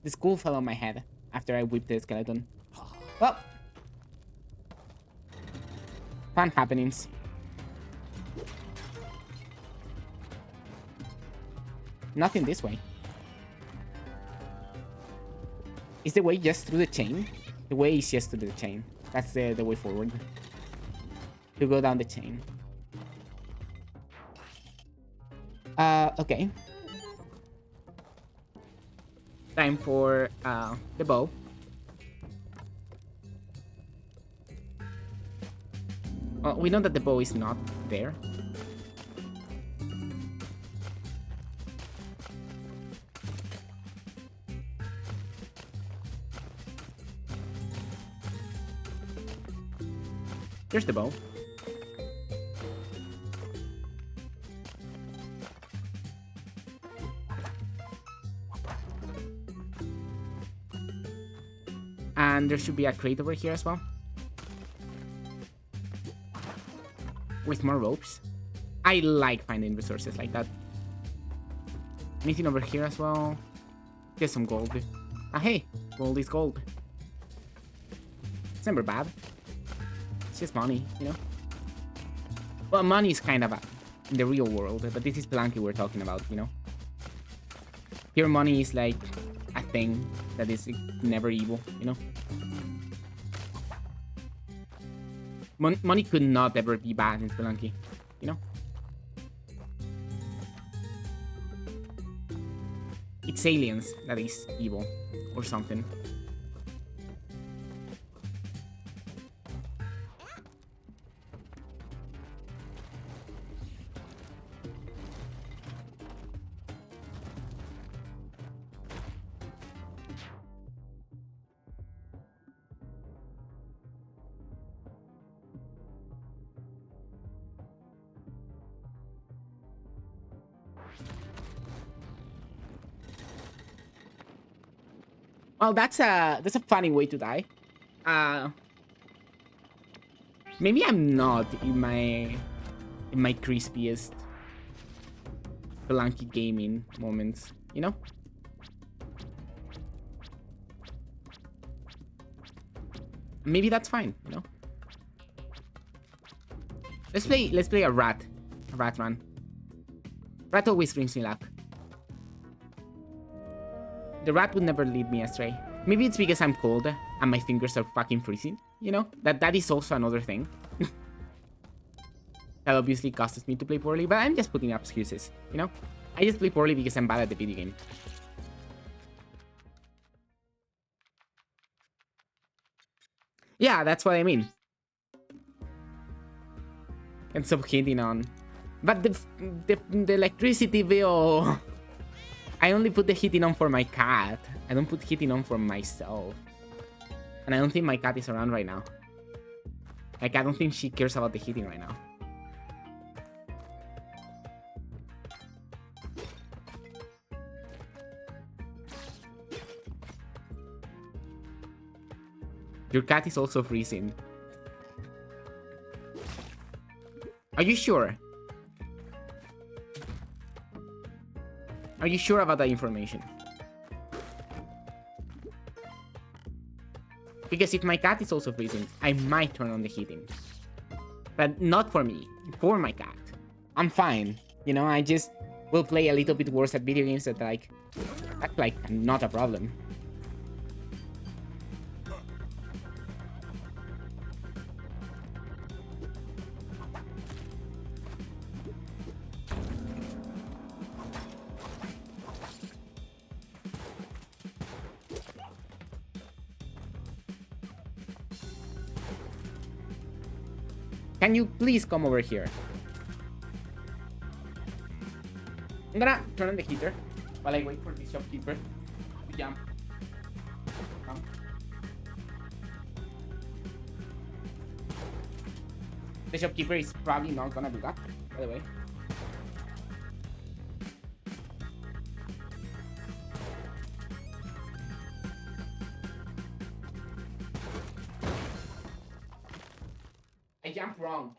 The skull fell on my head after I whipped the skeleton. Well. Fun happenings. Nothing this way. Is the way just through the chain? The way is just through the chain. That's the way forward. To go down the chain. Okay. Time for the bow. We know that the bow is not there. Here's the bow. And there should be a crate over here as well. With more ropes. I like finding resources like that. Anything over here as well? Get some gold. Ah, hey, gold is gold. It's never bad. It's just money, you know? Well, money is kind of bad in the real world, but this is Spelunky we're talking about, you know? Here, money is like a thing that is never evil, you know? Money could not ever be bad in Spelunky, you know? It's aliens that is evil or something. Well, that's a funny way to die. Maybe I'm not in my crispiest Spelunky gaming moments, you know? Maybe that's fine, you know? Let's play a rat run. Rat always brings me luck. The rat would never lead me astray. Maybe it's because I'm cold and my fingers are fucking freezing, you know? That is also another thing. That obviously causes me to play poorly, but I'm just putting up excuses, you know? I just play poorly because I'm bad at the video game. Yeah, that's what I mean. And stop hitting on. But the electricity bill... I only put the heating on for my cat. I don't put heating on for myself. And I don't think my cat is around right now. Like, I don't think she cares about the heating right now. Your cat is also freezing. Are you sure? Are you sure about that information? Because if my cat is also freezing, I might turn on the heating. But not for me, for my cat. I'm fine. You know, I just will play a little bit worse at video games that's like not a problem. Can you please come over here? I'm gonna turn on the heater while I wait for the shopkeeper to jump. Come. The shopkeeper is probably not gonna do that, by the way. I jumped wrong.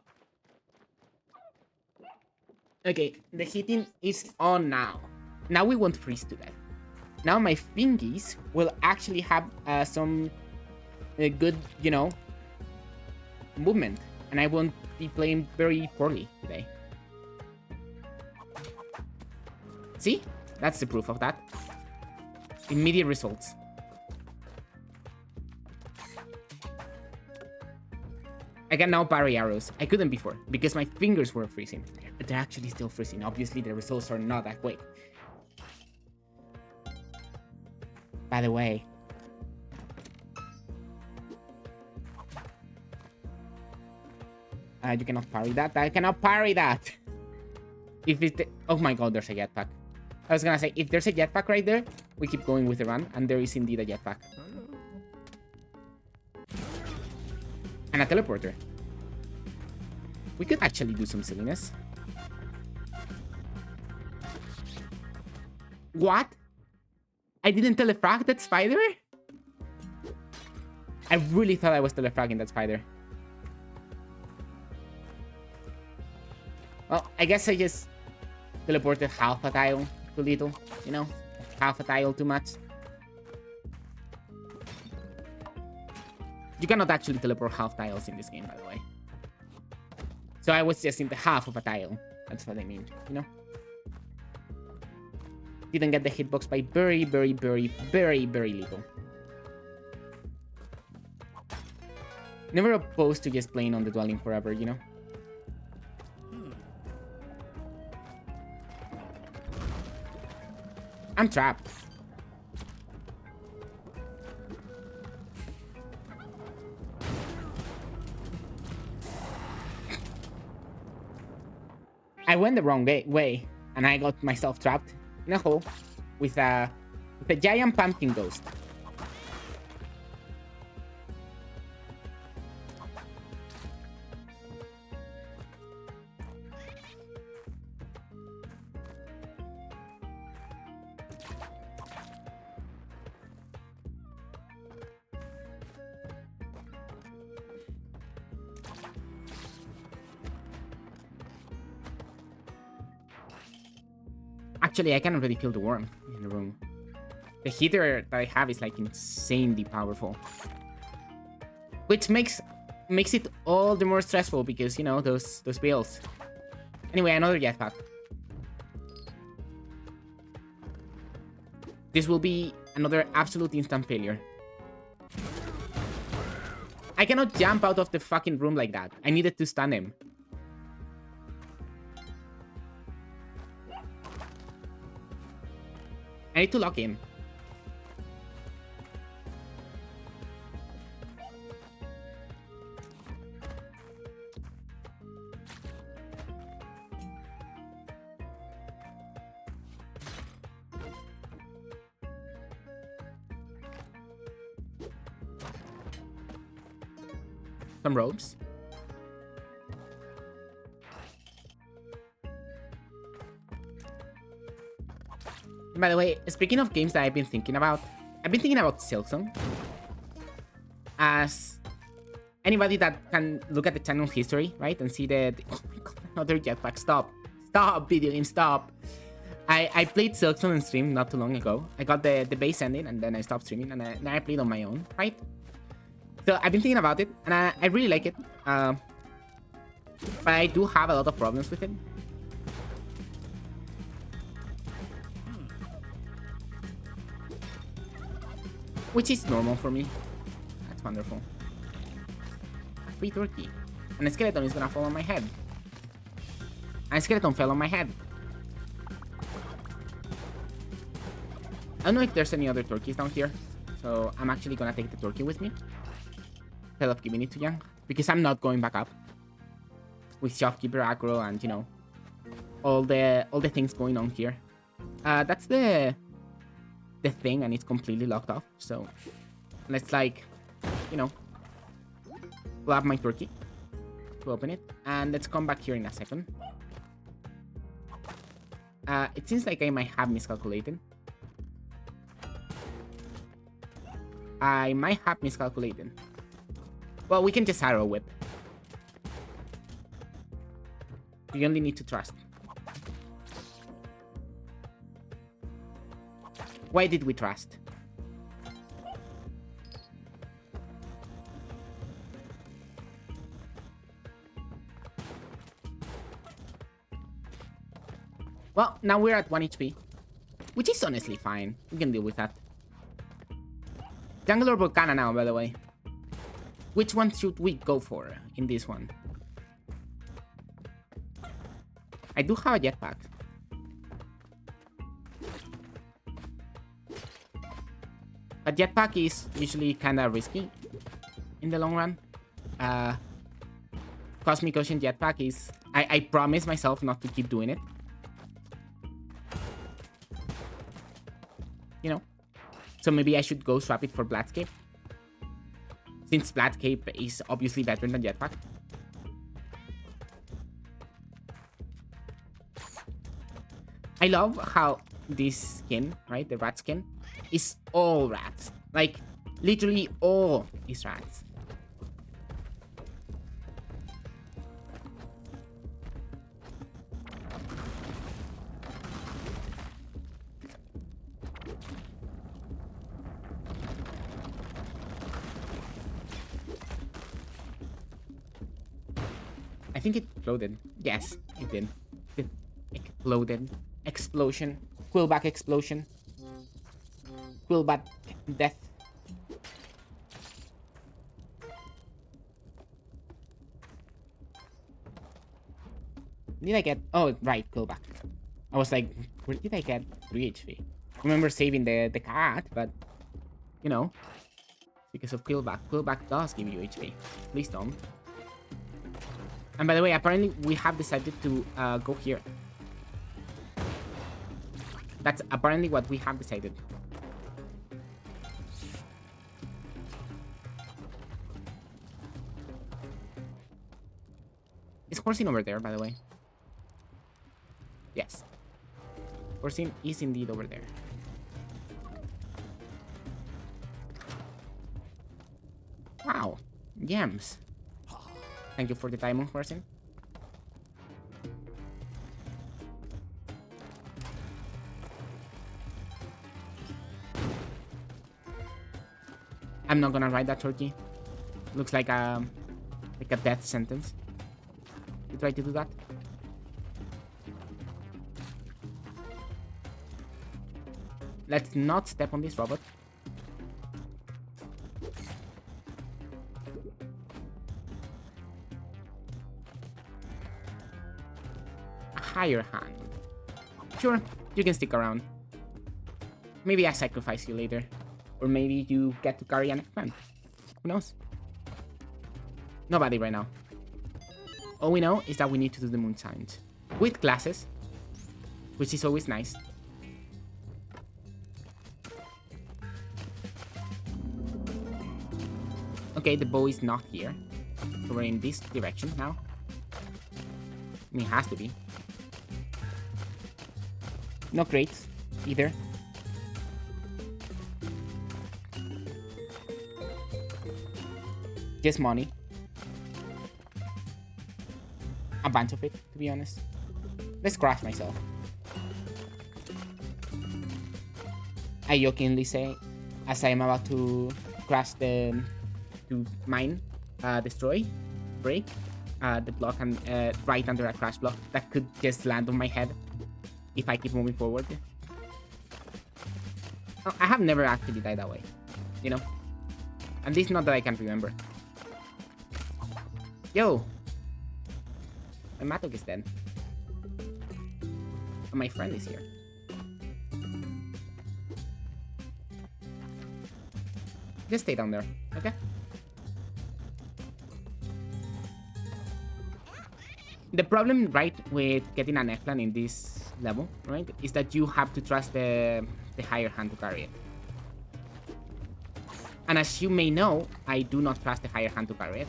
Okay, the heating is on now. Now we won't freeze to death. Now my fingies will actually have some good, you know, movement. And I won't be playing very poorly today. See? That's the proof of that. Immediate results. I can now parry arrows. I couldn't before because my fingers were freezing. But they're actually still freezing. Obviously, the results are not that quick. By the way. You cannot parry that. I cannot parry that. If it... Oh my god, there's a jetpack. I was gonna say, if there's a jetpack right there, we keep going with the run. And there is indeed a jetpack. And a teleporter. We could actually do some silliness. What? I didn't telefrag that spider? I really thought I was telefragging that spider. Well, I guess I just teleported half a tile too little, you know? Half a tile too much. You cannot actually teleport half tiles in this game, by the way. So I was just in the half of a tile. That's what I mean, you know? Didn't get the hitbox by very, very, very, very, very little. Never opposed to just playing on the dwelling forever, you know? I'm trapped. I went the wrong way, and I got myself trapped in a hole with a giant pumpkin ghost. Actually, I cannot really feel the warmth in the room. The heater that I have is like insanely powerful. Which makes it all the more stressful because, you know, those bills. Anyway, another jetpack. This will be another absolute instant failure. I cannot jump out of the fucking room like that. I needed to stun him. I need to lock in. Some ropes. By the way, speaking of games that I've been thinking about Silksong. As anybody that can look at the channel history, right, and see that... Oh my god, another jetpack. Stop. Stop, video game, stop. I played Silksong on stream not too long ago. I got the base ending, and then I stopped streaming, and then I played on my own, right? So I've been thinking about it, and I really like it. But I do have a lot of problems with it. Which is normal for me. That's wonderful. A free turkey. And a skeleton is gonna fall on my head. And a skeleton fell on my head. I don't know if there's any other turkeys down here. So I'm actually gonna take the turkey with me. Instead of giving it to Young. Because I'm not going back up. With shopkeeper aggro and, you know, all the things going on here. That's the thing, and it's completely locked off. So let's, like, you know, grab my turkey to open it, and let's come back here in a second. It seems like I might have miscalculated. Well, we can just arrow whip. We only need to trust. Why did we trust? Well, now we're at 1 HP. Which is honestly fine. We can deal with that. Jungle or Volcana now, by the way. Which one should we go for in this one? I do have a jetpack. A jetpack is usually kind of risky in the long run. Cosmic Ocean jetpack is... I promise myself not to keep doing it. You know? So maybe I should go swap it for Bladscape. Since Bladscape is obviously better than jetpack. I love how this skin, right, the rat skin, is all rats. Like, literally all is rats. think it exploded. Yes, it did. It exploded. Explosion. Quillback explosion. Quillback death. Did I get... Oh, right, Quillback. I was like, where did I get 3 HP? I remember saving the cat, but... You know. Because of Quillback. Quillback does give you HP. Please don't. And by the way, apparently we have decided to go here. That's apparently what we have decided. Is Horsing over there, by the way? Yes. Horsing is indeed over there. Wow. Gems. Thank you for the diamond, Horsing. I'm not gonna ride that turkey. Looks like a death sentence. You try to do that? Let's not step on this robot. A higher hand. Sure, you can stick around. Maybe I sacrifice you later. Or maybe you get to carry an Eggman. Who knows? Nobody right now. All we know is that we need to do the moon challenge. With glasses. Which is always nice. Okay, the bow is not here. So we're in this direction now. I mean, it has to be. No crates either. Just money. A bunch of it, to be honest. Let's crash myself. I jokingly say, as I am about to crash to mine, destroy, break the block and right under a crash block that could just land on my head if I keep moving forward. I have never actually died that way, you know? At least not that I can remember. Yo! My Matok is dead. And my friend is here. Just stay down there, okay? The problem, right, with getting an Eggplant in this level, right, is that you have to trust the higher hand to carry it. And as you may know, I do not trust the higher hand to carry it.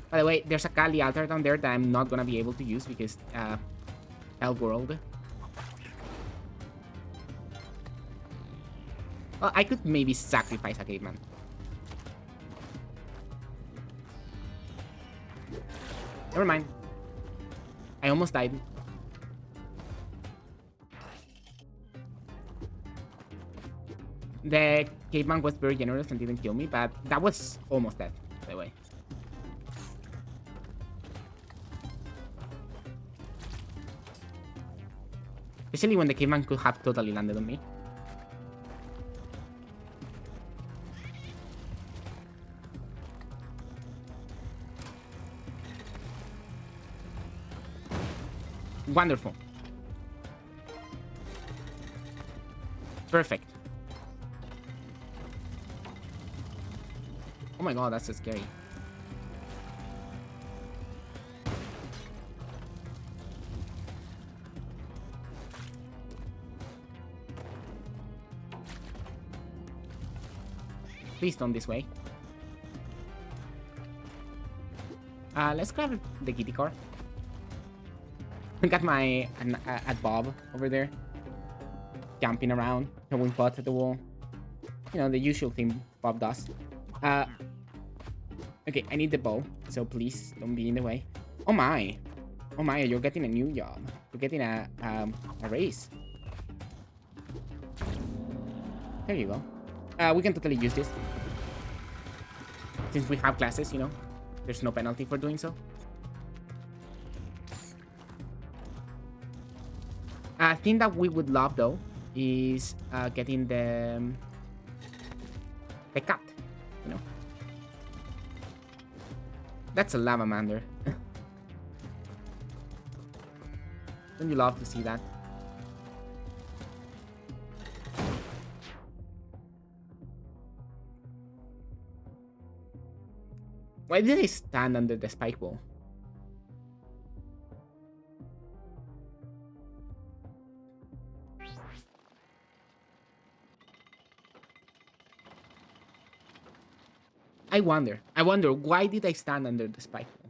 By the way, there's a Kali altar down there that I'm not gonna be able to use because Hell World. Well, I could maybe sacrifice a caveman. Never mind. I almost died. The caveman was very generous and didn't kill me, but that was almost dead, by the way. Especially when the caveman could have totally landed on me. Wonderful. Perfect. Oh my god, that's so scary. Please don't this way. Let's grab the kitty car. Got my at Bob over there, jumping around, throwing pots at the wall. You know, the usual thing Bob does. Okay, I need the bow, so please don't be in the way. Oh my, you're getting a new job. You're getting a raise. There you go. We can totally use this. Since we have classes, you know, there's no penalty for doing so. A thing that we would love though is getting the cat, you know. That's a lavamander. Don't you love to see that? Why did I stand under the spike wall? I wonder why did I stand under the spike wall?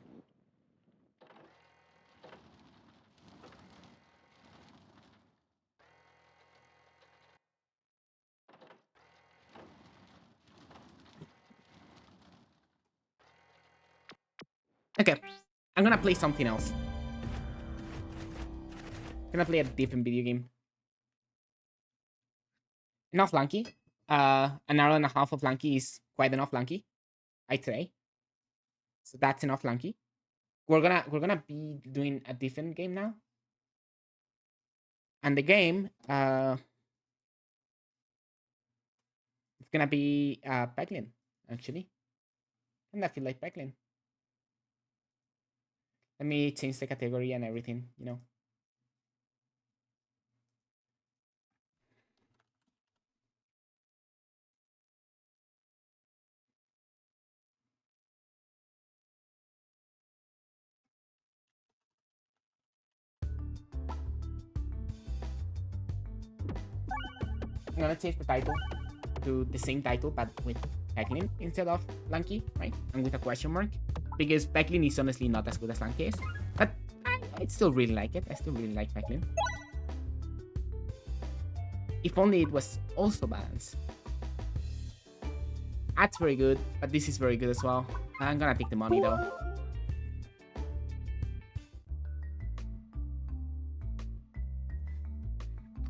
Okay, I'm gonna play something else. I'm gonna play a different video game. Enough Lanky. An hour and a half of Lanky is quite enough Lanky, I'd say. So that's enough Lanky. We're gonna be doing a different game now. And the game, it's gonna be peglin, actually. And I feel like peglin. Let me change the category and everything, you know. I'm gonna change the title to the same title, but with peglin instead of Lanky, right? And with a question mark. Because peglin is honestly not as good as Lanky is. But I still really like it. I still really like peglin. If only it was also balanced. That's very good, but this is very good as well. I'm gonna take the money though.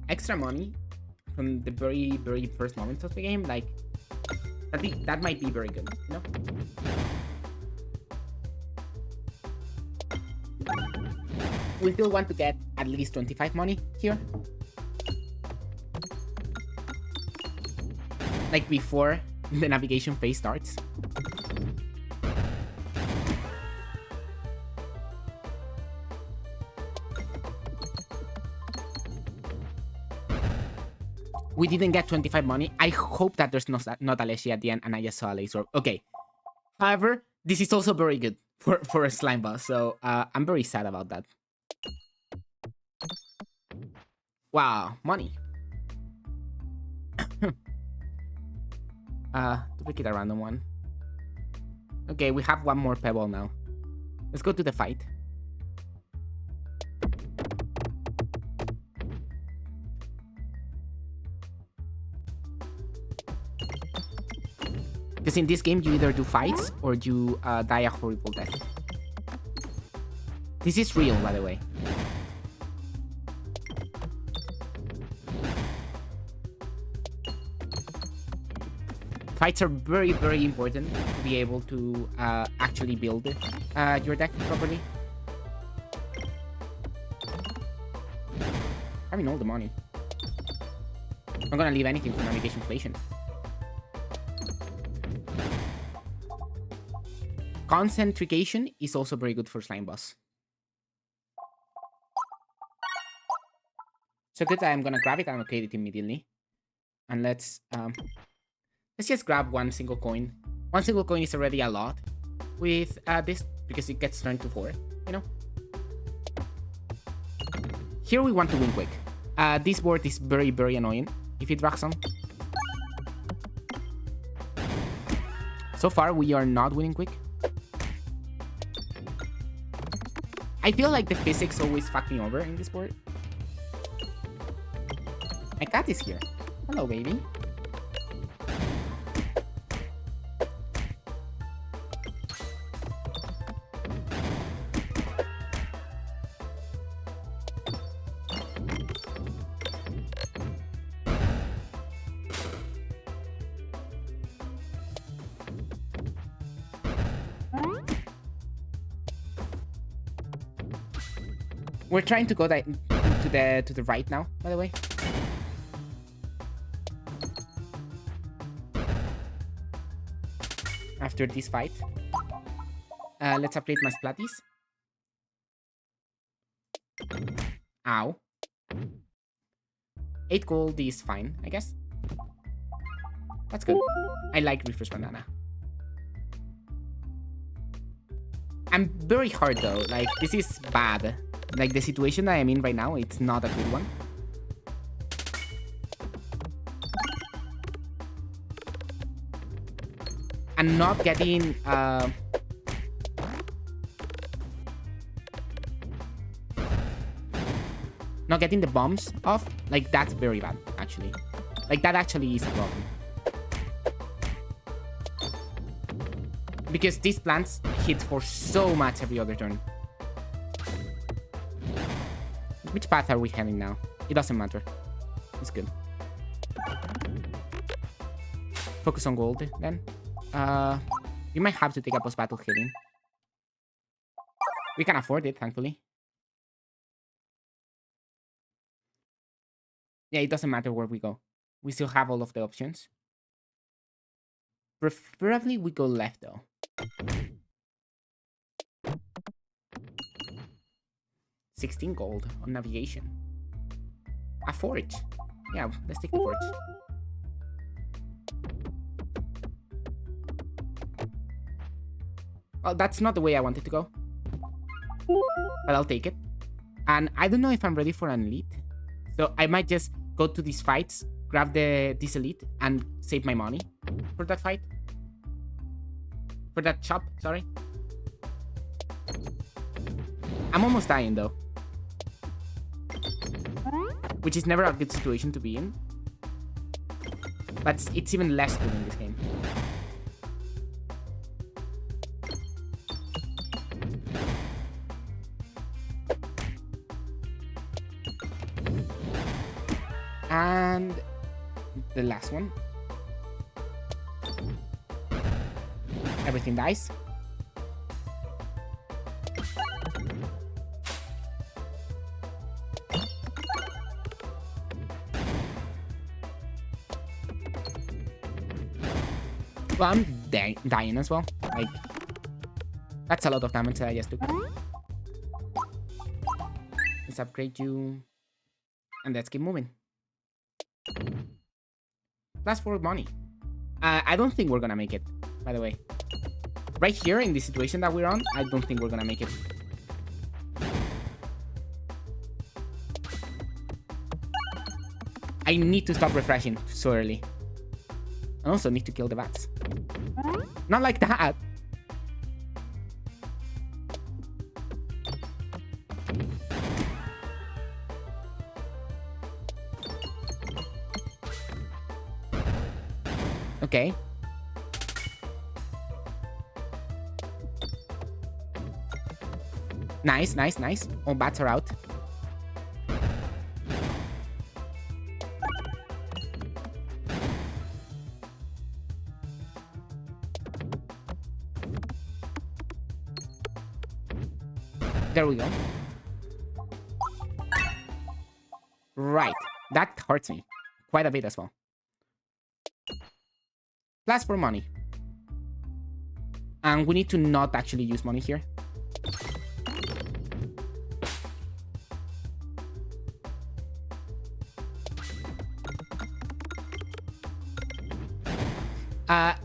Extra money from the very, very first moments of the game, like that might be very good, you know? We still want to get at least 25 money here. Like before the navigation phase starts. We didn't get 25 money. I hope that there's not a Leshy at the end and I just saw a laser. Okay. However, this is also very good for a slime boss. So I'm very sad about that. Wow, money. Duplicate a random one. Okay, we have one more pebble now. Let's go to the fight. Because in this game, you either do fights or you die a horrible death. This is real, by the way. Fights are very, very important to be able to actually build your deck properly. Having all the money. I'm gonna leave anything for navigation inflation. Concentration is also very good for slime boss. So good that I'm gonna grab it and allocate it immediately. And let's just grab one single coin. One single coin is already a lot with this because it gets turned to 4, you know? Here we want to win quick. This board is very, very annoying if it drags on. So far, we are not winning quick. I feel like the physics always fuck me over in this board. My cat is here. Hello, baby. We're trying to go to the right now, by the way. After this fight. Let's upgrade my Splatties. Ow. 8 gold is fine, I guess. That's good. I like Refresh Banana. I'm very hard though. Like, this is bad. Like, the situation that I'm in right now, it's not a good one. And not getting... not getting the bombs off, like, that's very bad, actually. Like, that actually is a problem. Because these plants hit for so much every other turn. Which path are we heading now? It doesn't matter. It's good. Focus on gold, then. We might have to take a post-battle healing. We can afford it, thankfully. Yeah, it doesn't matter where we go. We still have all of the options. Preferably we go left, though. $16 gold on navigation. A forge. Yeah, let's take the forge. Well, that's not the way I wanted to go. But I'll take it. And I don't know if I'm ready for an elite. So I might just go to these fights, grab this elite, and save my money for that fight. For that chop, sorry. I'm almost dying, though. Which is never a good situation to be in. But it's even less good in this game. And the last one. Everything dies. Well, I'm dying as well. Like, that's a lot of damage that I just took. Let's upgrade you. And let's keep moving. Plus 4 money. I don't think we're gonna make it, by the way. Right here, in the situation that we're on, I don't think we're gonna make it. I need to stop refreshing so early. I also need to kill the bats. Not like that. Okay. Nice, nice, nice. All bats are out. There we go. Right. That hurts me quite a bit as well. Plus 4 money. And we need to not actually use money here.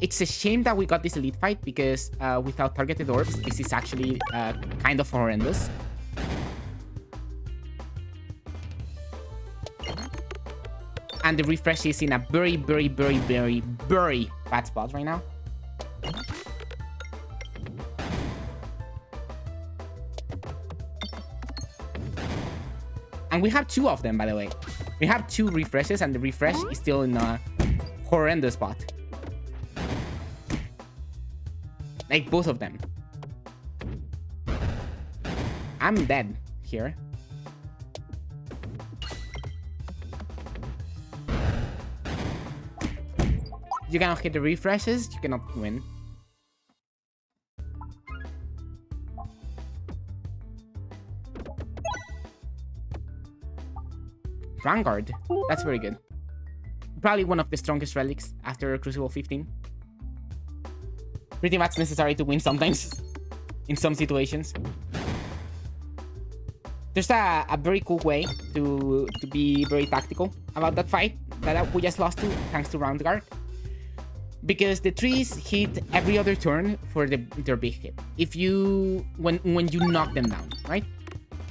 It's a shame that we got this elite fight because without targeted orbs, this is actually kind of horrendous. And the refresh is in a very, very, very, very, very bad spot right now. And we have 2 of them, by the way. We have 2 refreshes, and the refresh is still in a horrendous spot. Like, both of them. I'm dead here. You cannot hit the refreshes, you cannot win. Vanguard. That's very good. Probably one of the strongest relics after Crucible 15. Pretty much necessary to win sometimes. In some situations. There's a very cool way to be very tactical about that fight that we just lost to, thanks to Round Guard. Because the trees hit every other turn for their big hit. If you... When you knock them down, right?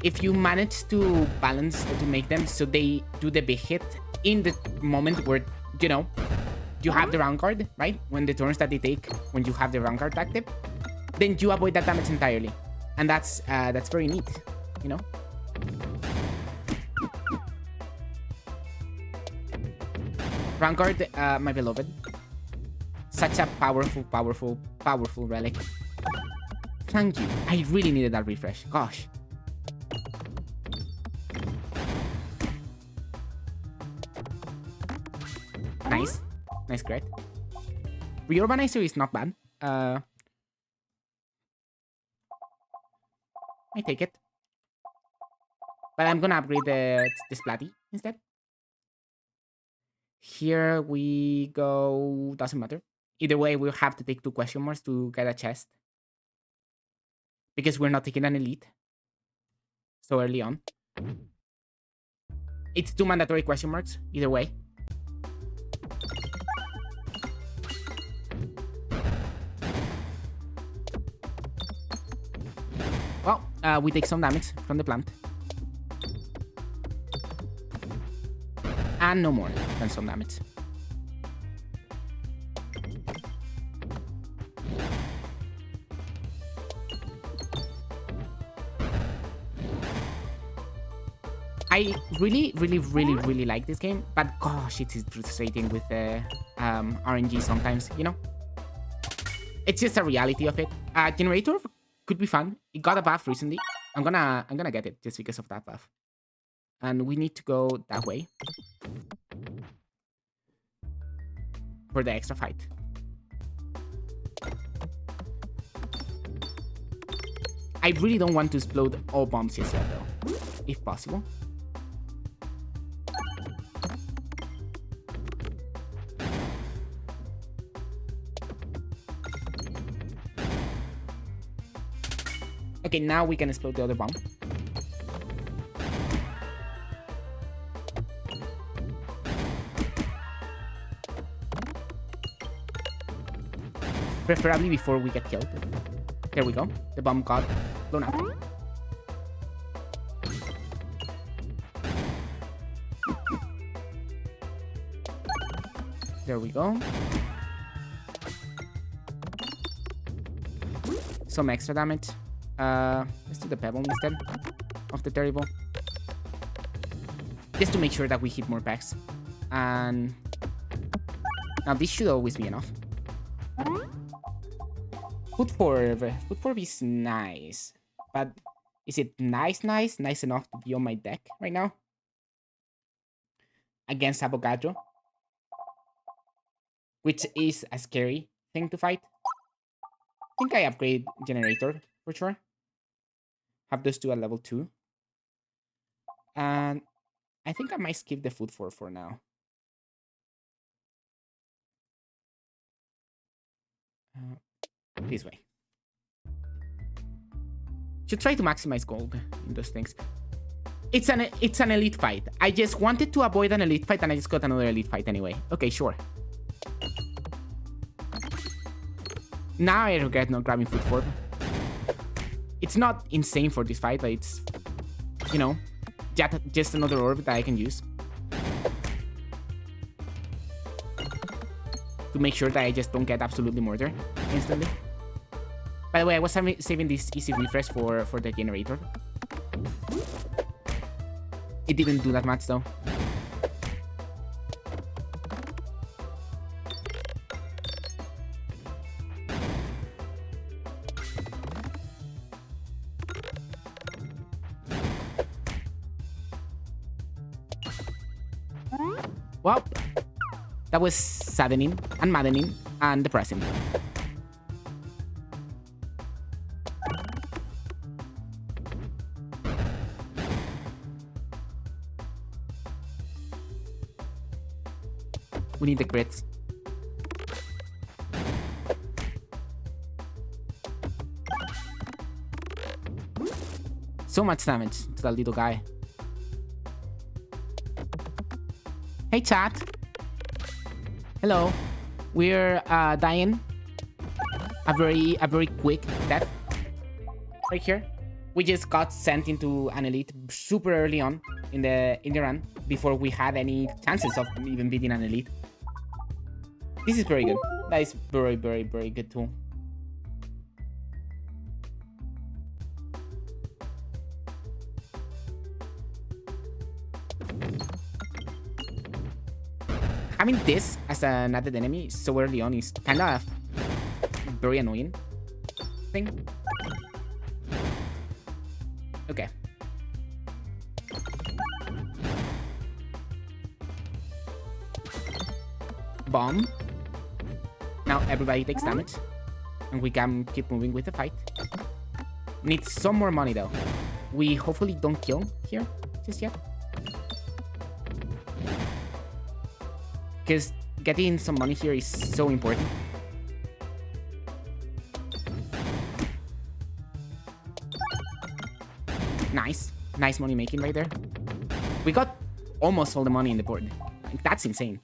If you manage to balance to make them so they do the big hit in the moment where, you know, you have the Round Guard, right? When the turns that they take, when you have the Round Guard active, then you avoid that damage entirely. And that's very neat, you know? Round Guard, my beloved. Such a powerful relic. Thank you. I really needed that refresh. Gosh. Nice. Nice crit. Reurbanizer is not bad. I take it. But I'm gonna upgrade the Splatty instead. Here we go. Doesn't matter. Either way, we'll have to take 2 question marks to get a chest. Because we're not taking an elite. So early on. It's 2 mandatory question marks, either way. Well, we take some damage from the plant. And no more than some damage. I really like this game, but gosh, it is frustrating with the RNG sometimes, you know? It's just a reality of it. Generator could be fun. It got a buff recently. I'm gonna get it just because of that buff. And we need to go that way. For the extra fight. I really don't want to explode all bombs just yet though. If possible. Okay, now we can explode the other bomb. Preferably before we get killed. There we go. The bomb got blown up. There we go. Some extra damage. Let's do the pebble instead of the terrible. Just to make sure that we hit more packs. And now this should always be enough. Food Forb is nice. But is it nice enough to be on my deck right now? Against Avogadro. Which is a scary thing to fight. I think I upgrade Generator for sure. Have those two at level 2. And I think I might skip the Food Forb for now. This way. Should try to maximize gold in those things. It's an elite fight. I just wanted to avoid an elite fight and I just got another elite fight anyway. Okay, sure. Now I regret not grabbing Food Forb. It's not insane for this fight, but it's, you know, just another orb that I can use. To make sure that I just don't get absolutely murdered instantly. By the way, I was saving this easy refresh for the Generator. It didn't do that much though. Well, that was saddening and maddening and depressing. We need the crits. So much damage to that little guy. Hey, chat. Hello. We're dying. A very quick death. Right here. We just got sent into an elite super early on in the run before we had any chances of even beating an elite. This is very good. That is very good tool. Having this as an added enemy so early on is kind of very annoying thing. Okay. Bomb. Now everybody takes damage. And we can keep moving with the fight. Need some more money though. We hopefully don't kill here just yet. Because getting some money here is so important. Nice. Nice money making right there. We got almost all the money in the board. Like, that's insane.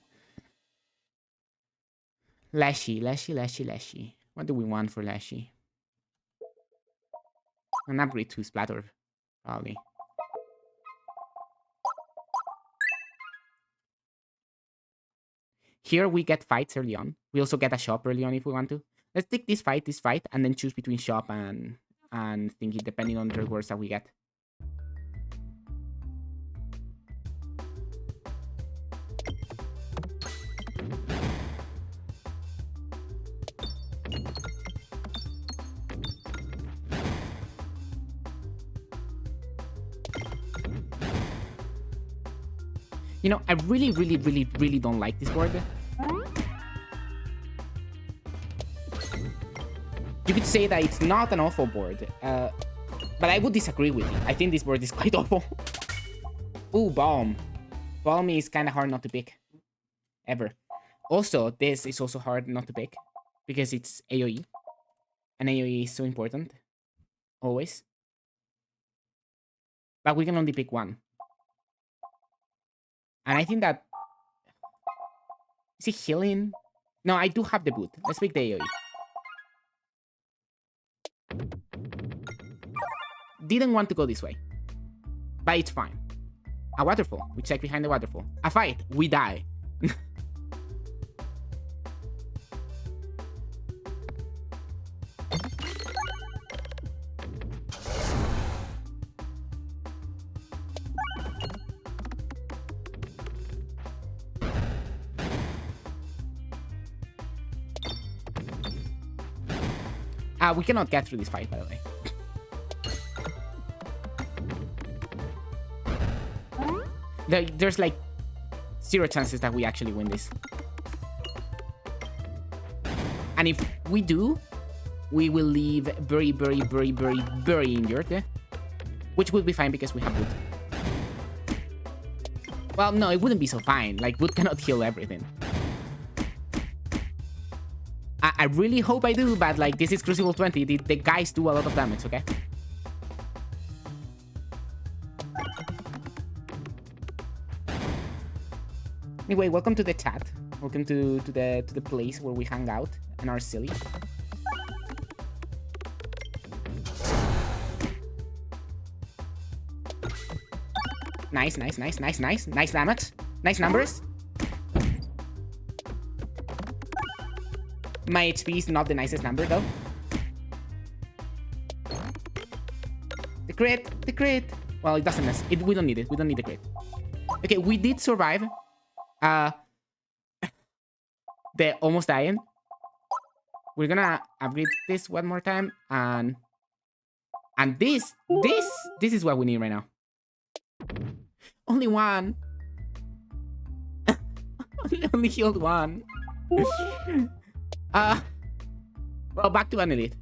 Lashy. What do we want for Lashy? An upgrade to Splatter, probably. Here we get fights early on. We also get a shop early on if we want to. Let's take this fight, and then choose between shop and thingy, depending on the rewards that we get. You know, I really don't like this board. You could say that it's not an awful board, but I would disagree with you. I think this board is quite awful. Ooh, Bomb. Bomb is kind of hard not to pick. Ever. Also, this is also hard not to pick, because it's AoE. And AoE is so important. Always. But we can only pick one. And I think that... Is he healing? No, I do have the boot. Let's pick the AoE. Didn't want to go this way. But it's fine. A waterfall. We check behind the waterfall. A fight. We die. We cannot get through this fight, by the way. There's like 0 chances that we actually win this. And if we do, we will leave very injured. Which would be fine because we have wood. Well, no, it wouldn't be so fine. Like, wood cannot heal everything. I really hope I do, but like, this is Crucible 20. The guys do a lot of damage, okay? Anyway, welcome to the chat. Welcome to the place where we hang out and are silly. Nice damage. Nice numbers. My HP is not the nicest number though. The crit. Well, it doesn't mess. We don't need it. We don't need the crit. Okay, we did survive. The almost dying. We're gonna upgrade this one more time, and this is what we need right now. Only one. only healed one. Well, back to an elite.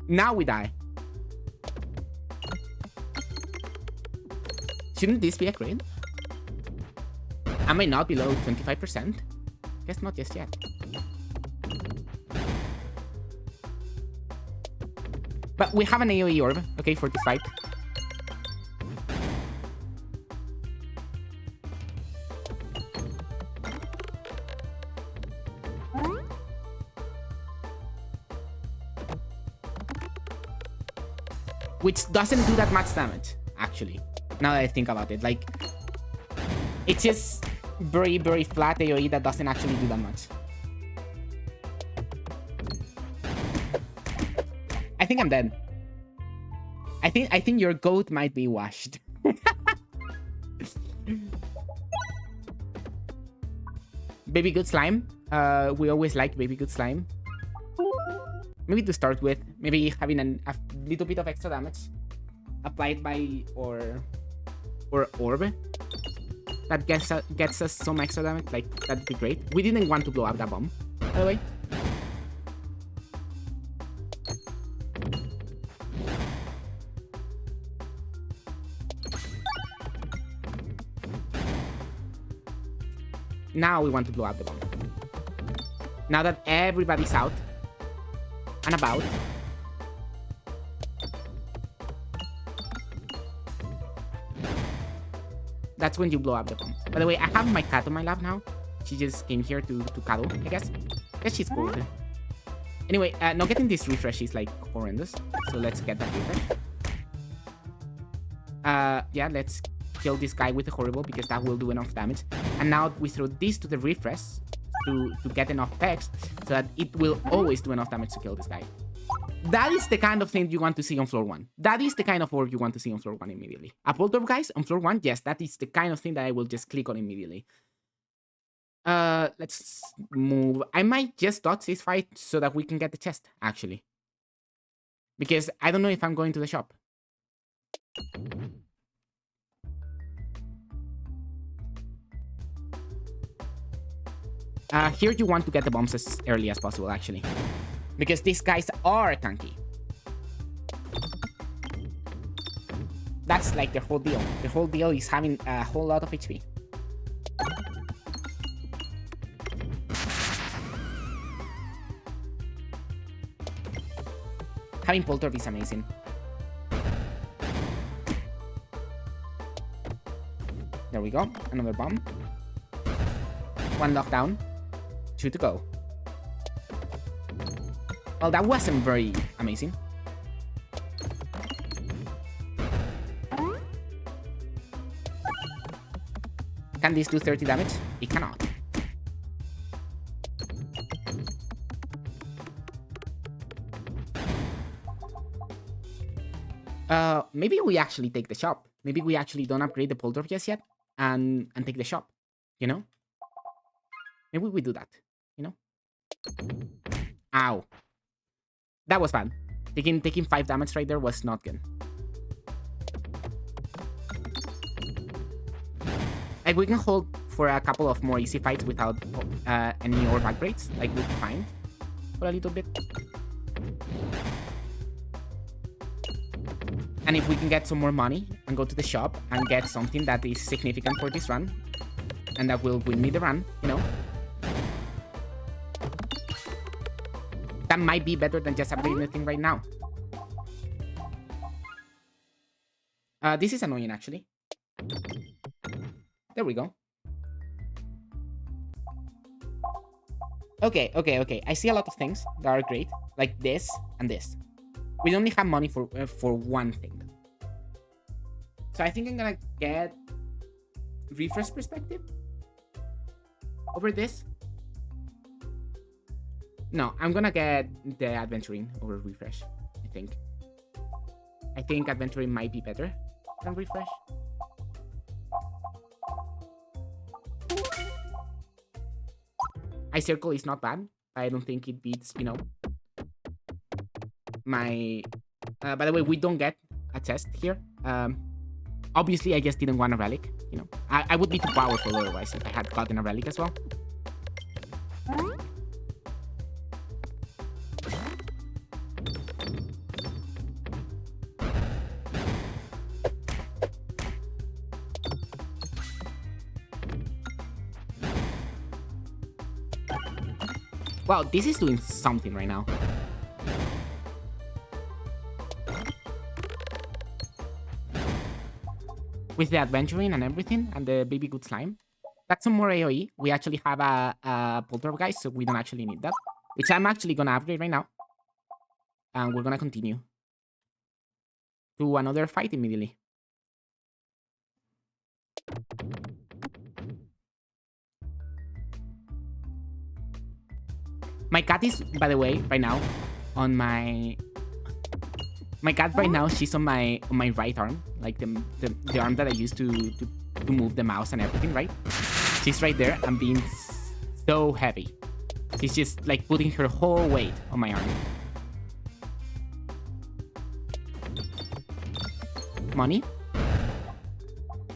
Now we die. Shouldn't this be a crit? Am I not below 25%? Guess not just yet. But we have an AoE orb, okay, for this fight. Which doesn't do that much damage, actually. Now that I think about it, like, it's just very, very flat AoE that doesn't actually do that much. I think I'm dead. I think your goat might be washed. Baby good slime. We always like baby good slime. Maybe to start with, maybe having a little bit of extra damage applied by or orb that gets us some extra damage. Like, that'd be great. We didn't want to blow up that bomb, by the way. Now we want to blow up the bomb. Now that everybody's out and about, that's when you blow up the bomb. By the way, I have my cat on my lap now. She just came here to cuddle, I guess. I guess she's cold. Anyway, not getting this refresh is like horrendous. So let's get that refresh. Yeah, let's kill this guy with the horrible because that will do enough damage. And now we throw this to the refresh to get enough pegs so that it will always do enough damage to kill this guy. That is the kind of thing you want to see on floor 1. That is the kind of orb you want to see on floor 1 immediately. A Poltergeist, guys, on floor 1, yes, that is the kind of thing that I will just click on immediately. Let's move. I might just dodge this fight so that we can get the chest, actually. Because I don't know if I'm going to the shop. Here you want to get the bombs as early as possible, actually. Because these guys are tanky. That's like the whole deal. The whole deal is having a whole lot of HP. Having Polter is amazing. There we go. Another bomb. 1 lockdown. 2 to go. Well, that wasn't very amazing. Can this do 30 damage? It cannot. Maybe we actually take the shop. Maybe we actually don't upgrade the poltergeist yet and take the shop, you know? Maybe we do that, you know? Ow. That was bad. Taking 5 damage right there was not good. Like, we can hold for a couple of more easy fights without any orb upgrades. Like, we'll be fine for a little bit. And if we can get some more money and go to the shop and get something that is significant for this run, and that will win me the run, you know? That might be better than just upgrading the thing right now. This is annoying, actually. There we go. Okay. I see a lot of things that are great, like this and this. We only have money for one thing. So I think I'm gonna get refresh perspective over this. No, I'm gonna get the adventuring over refresh, I think. I think adventuring might be better than refresh. Ice Circle is not bad. I don't think it beats, you know, my... by the way, we don't get a chest here. Obviously, I just didn't want a relic, you know. I would be too powerful otherwise if I had gotten a relic as well. Wow, this is doing something right now. With the adventuring and everything, and the baby good slime. That's some more AoE. We actually have a poltergeist, so we don't actually need that. Which I'm actually gonna upgrade right now. And we're gonna continue to another fight immediately. My cat is, by the way, right now on my cat right now. She's on my right arm, like the arm that I use to move the mouse and everything. Right? She's right there and being so heavy. She's just like putting her whole weight on my arm. Money.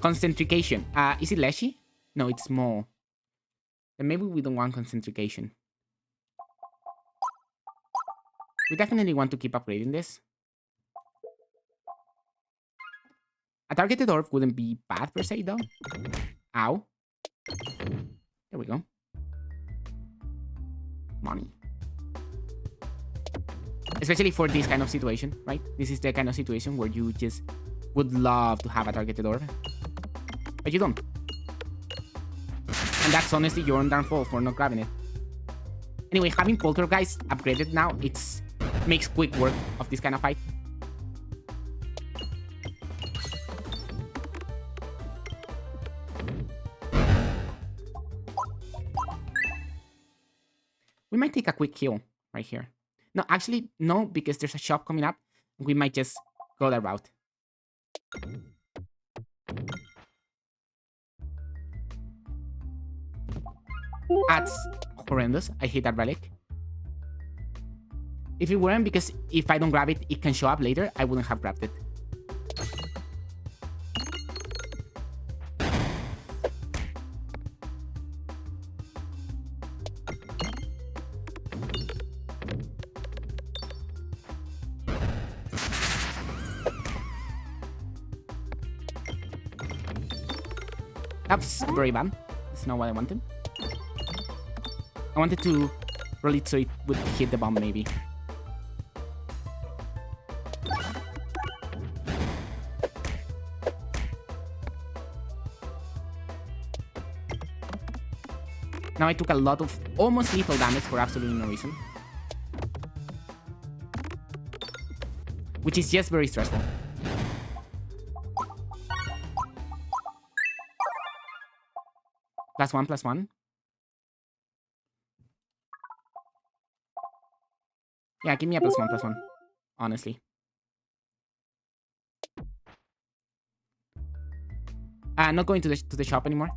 Concentration. Is it Leshy? No, it's more. Then maybe we don't want concentration. We definitely want to keep upgrading this. A targeted orb wouldn't be bad per se, though. Ow. There we go. Money. Especially for this kind of situation, right? This is the kind of situation where you just would love to have a targeted orb. But you don't. And that's honestly your own downfall for not grabbing it. Anyway, having Poltergeist upgraded now, it's makes quick work of this kind of fight. We might take a quick heal right here. No, actually, no, because there's a shop coming up. We might just go that route. That's horrendous. I hate that relic. If it weren't because if I don't grab it, it can show up later, I wouldn't have grabbed it. That's very bad. That's not what I wanted. I wanted to roll it so it would hit the bomb, maybe. Now I took a lot of almost lethal damage for absolutely no reason. Which is just very stressful. +1, +1. Yeah, give me a +1, +1. Honestly. Not going to the shop anymore.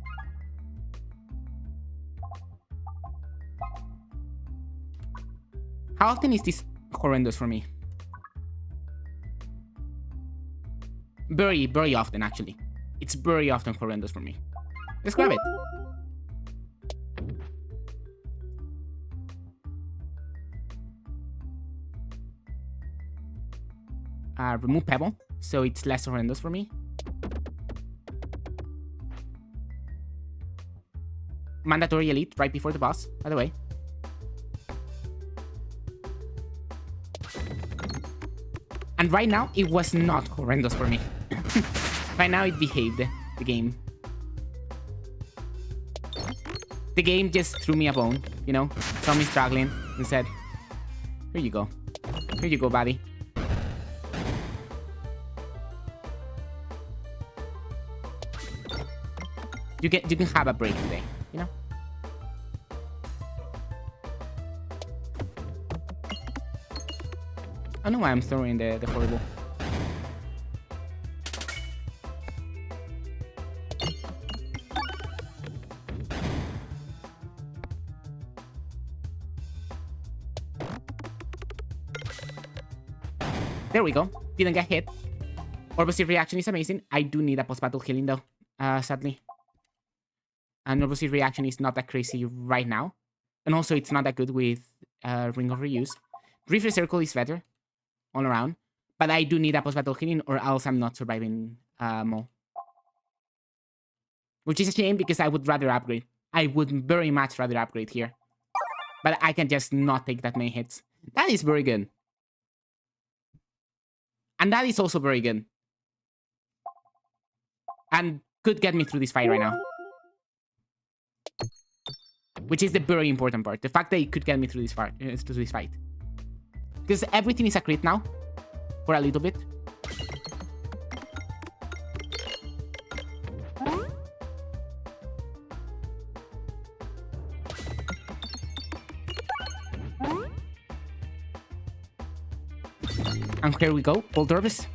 How often is this horrendous for me? Very, very often, actually. It's very often horrendous for me. Let's grab it. Remove Pebble, so it's less horrendous for me. Mandatory Elite right before the boss, by the way. And right now, it was not horrendous for me. Right now, it behaved, the game. The game just threw me a bone, you know? Saw me struggling and said, here you go. Here you go, buddy. You can have a break today, you know? I don't know why I'm throwing the horrible. There we go. Didn't get hit. Orbosive reaction is amazing. I do need a post-battle healing though, sadly. And Orbosive reaction is not that crazy right now. And also it's not that good with Ring of Reuse. Refresh Circle is better all around. But I do need a post-battle healing or else I'm not surviving more. Which is a shame because I would rather upgrade. I would very much rather upgrade here. But I can just not take that many hits. That is very good. And that is also very good. And could get me through this fight right now. Which is the very important part. The fact that it could get me through this fight. Because everything is a crit now. For a little bit. And here we go. Bolt Orbs.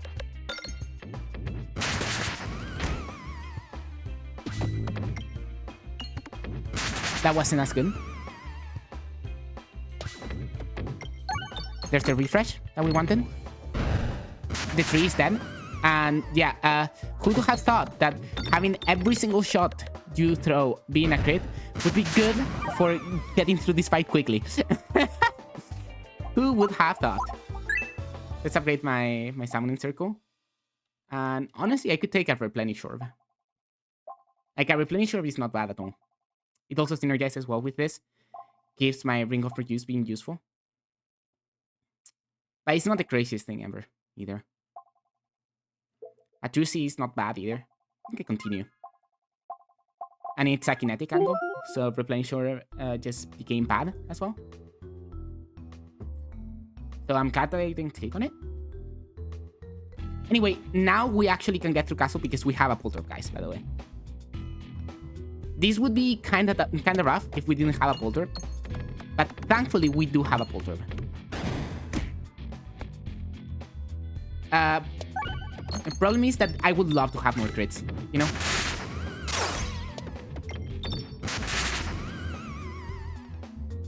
That wasn't as good. There's the refresh that we wanted. The tree is dead. And yeah, who would have thought that having every single shot you throw being a crit would be good for getting through this fight quickly? Who would have thought? Let's upgrade my summoning circle. And honestly, I could take a replenish orb. Like a replenish orb is not bad at all. It also synergizes well with this. Gives my ring of reuse being useful. But it's not the craziest thing ever, either. A 2C is not bad either. I think I continue. And it's a kinetic angle, so replenish orb just became bad as well. So I'm glad that I didn't click on it. Anyway, now we actually can get through castle because we have a Polter, guys, by the way. This would be kind of rough if we didn't have a Polter. But thankfully, we do have a Polter. The problem is that I would love to have more crits, you know?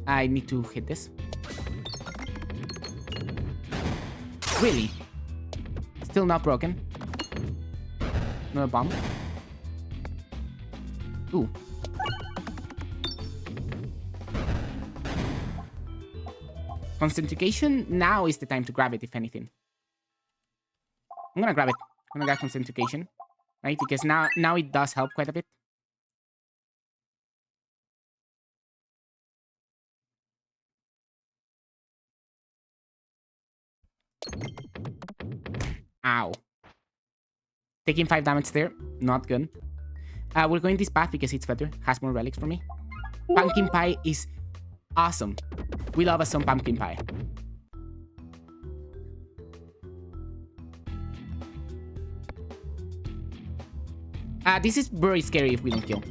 I need to hit this. Really? Still not broken. No bomb. Ooh. Concentration, now is the time to grab it, if anything. I'm gonna grab it. I'm gonna grab concentration. Right? Because now it does help quite a bit. Ow. Taking 5 damage there. Not good. We're going this path because it's better. Has more relics for me. Pumpkin pie is awesome. We love us some pumpkin pie. This is very scary if we don't kill.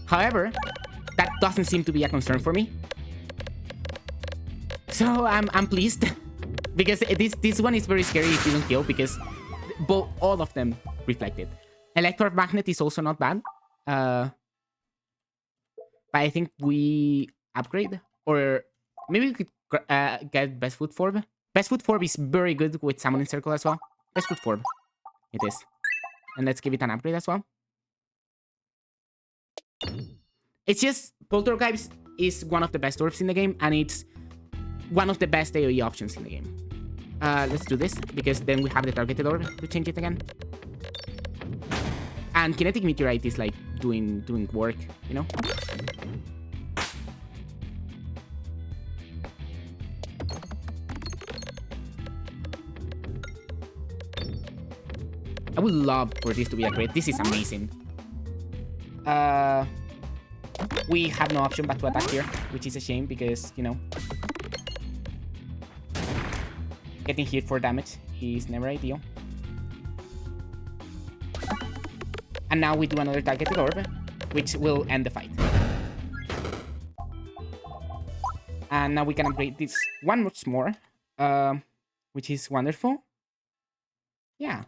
However, that doesn't seem to be a concern for me. So I'm pleased. Because this one is very scary if you don't kill, because all of them reflected. Electromagnet is also not bad. But I think we upgrade. Or maybe we could get Best Foot Forb. Best Foot Forb is very good with Summoning Circle as well. Best Foot Forb. It is. And let's give it an upgrade as well. It's just Poltergeist is one of the best orbs in the game, and it's one of the best AoE options in the game. Let's do this, because then we have the targeted orb to change it again. And Kinetic Meteorite is like doing work, you know? I would love for this to be a crit. This is amazing. We have no option but to attack here, which is a shame because, you know, getting hit for damage is never ideal. And now we do another targeted orb, which will end the fight. And now we can upgrade this one much more, which is wonderful. Yeah.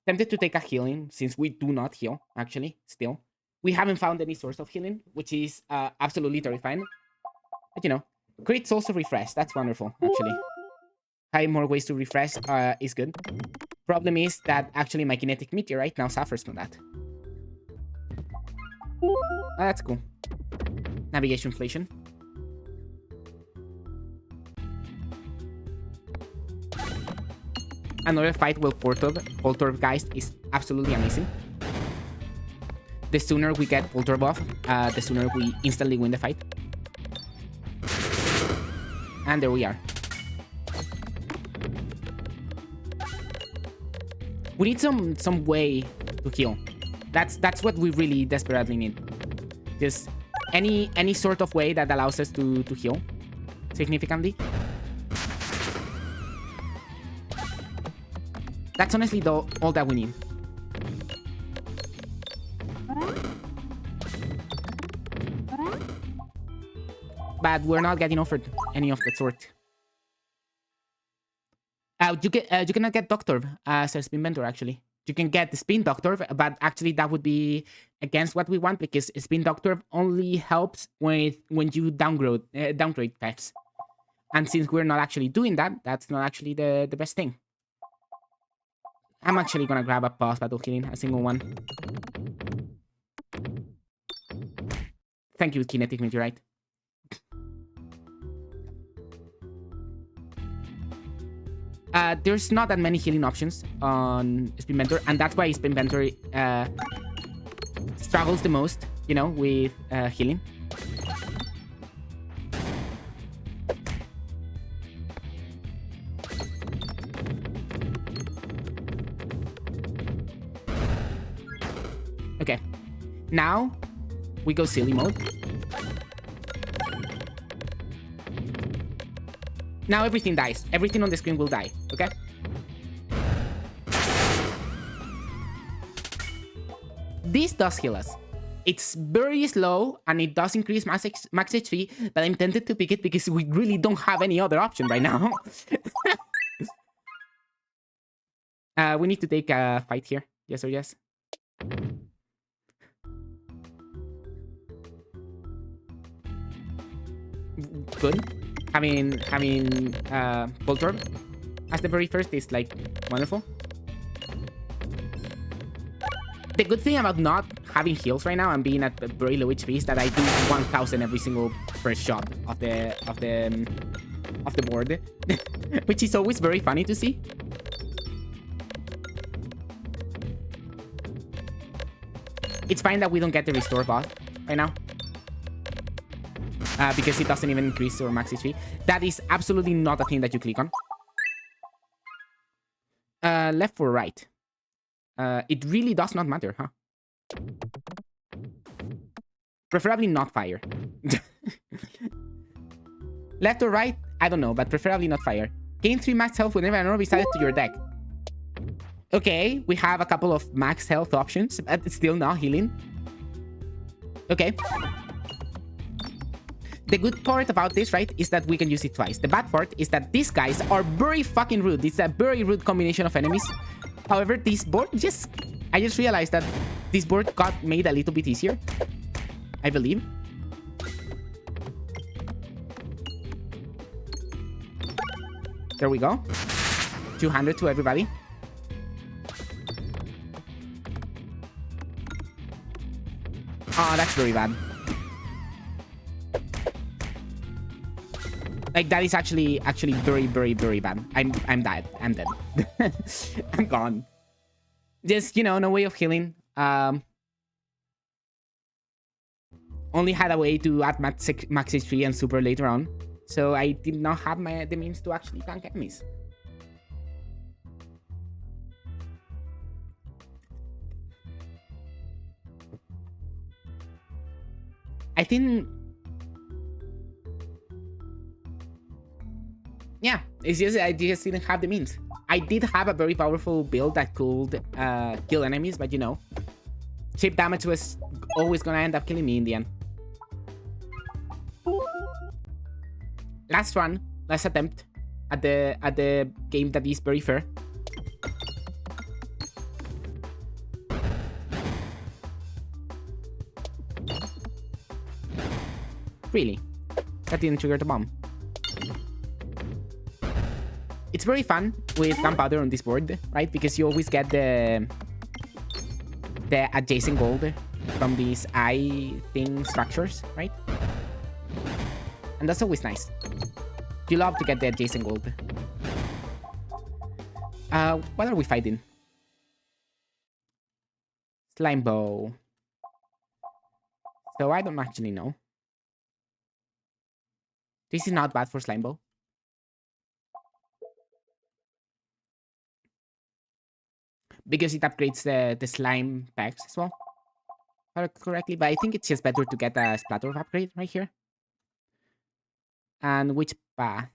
Tempted to take a healing, since we do not heal, actually, still. We haven't found any source of healing, which is absolutely terrifying. But, you know, crits also refresh. That's wonderful, actually. Having more ways to refresh is good. Problem is that actually my Kinetic Meteorite now suffers from that. That's cool. Navigation inflation. Another fight with Poltergeist is absolutely amazing. the sooner we get Polter buff, the sooner we instantly win the fight. And there we are. We need some way to heal. That's what we really desperately need. Just any sort of way that allows us to heal significantly. That's honestly all that we need. But we're not getting offered any of that sort. You cannot get Doctor as a spin mentor, actually. You can get the Spin Doctor, but actually that would be against what we want, because Spin Doctor only helps when you downgrade pets. And since we're not actually doing that, that's not actually the best thing. I'm actually gonna grab a pause battle healing, a single one. Thank you, Kinetic Meteorite. There's not that many healing options on Spin Mentor, and that's why Spin Mentor struggles the most, you know, with healing. Okay, now we go silly mode. Now everything dies. Everything on the screen will die, okay? This does heal us. It's very slow, and it does increase max HP, but I'm tempted to pick it because we really don't have any other option right now. We need to take a fight here. Yes or yes? Good. Having Voltorb as the very first is like wonderful. The good thing about not having heals right now and being at very low HP is that I do 1000 every single first shot of the board, which is always very funny to see. It's fine that we don't get the restore buff right now. Because it doesn't even increase our max HP. That is absolutely not a thing that you click on. Left or right? It really does not matter, huh? Preferably not fire. Left or right? I don't know, but preferably not fire. Gain 3 max health whenever an orb is added to your deck. Okay, we have a couple of max health options, but it's still not healing. Okay. The good part about this, right, is that we can use it twice. The bad part is that these guys are very fucking rude. It's a very rude combination of enemies. However, this board I just realized that this board got made a little bit easier, I believe. There we go. 200 to everybody. Oh, that's very bad. Like, that is actually very, very, very bad. I'm dead. I'm dead. I'm gone. Just, you know, no way of healing. Only had a way to add max HP and super later on. So I did not have the means to actually tank enemies. I think... yeah, it's just I just didn't have the means. I did have a very powerful build that could kill enemies, but you know, chip damage was always gonna end up killing me in the end. Last run, last attempt at the game that is very fair. Really? That didn't trigger the bomb. It's very fun with gunpowder on this board, right? Because you always get the adjacent gold from these eye thing structures, right? And that's always nice. You love to get the adjacent gold. What are we fighting? Slime bow. So I don't actually know. This is not bad for Slimebo. Because it upgrades the slime packs as well. Correctly, but I think it's just better to get a splatter upgrade right here. And which path?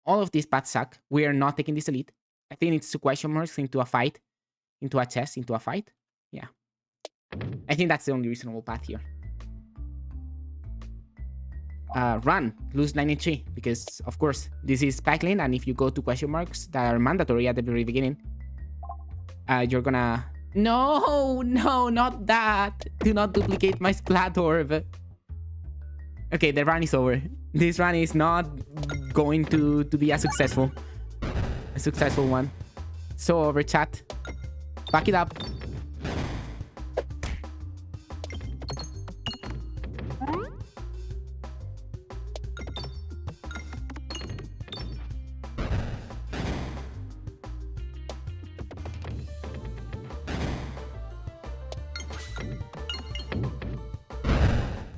All of these paths suck. We are not taking this elite. I think it's two question marks into a fight, into a chest, into a fight. Yeah. I think that's the only reasonable path here. Run, lose 93, because of course this is peglin, and if you go to question marks that are mandatory at the very beginning, you're gonna... No, not that. Do not duplicate my splat orb. Okay, the run is over. This run is not going to be a successful one. So over, chat. Back it up.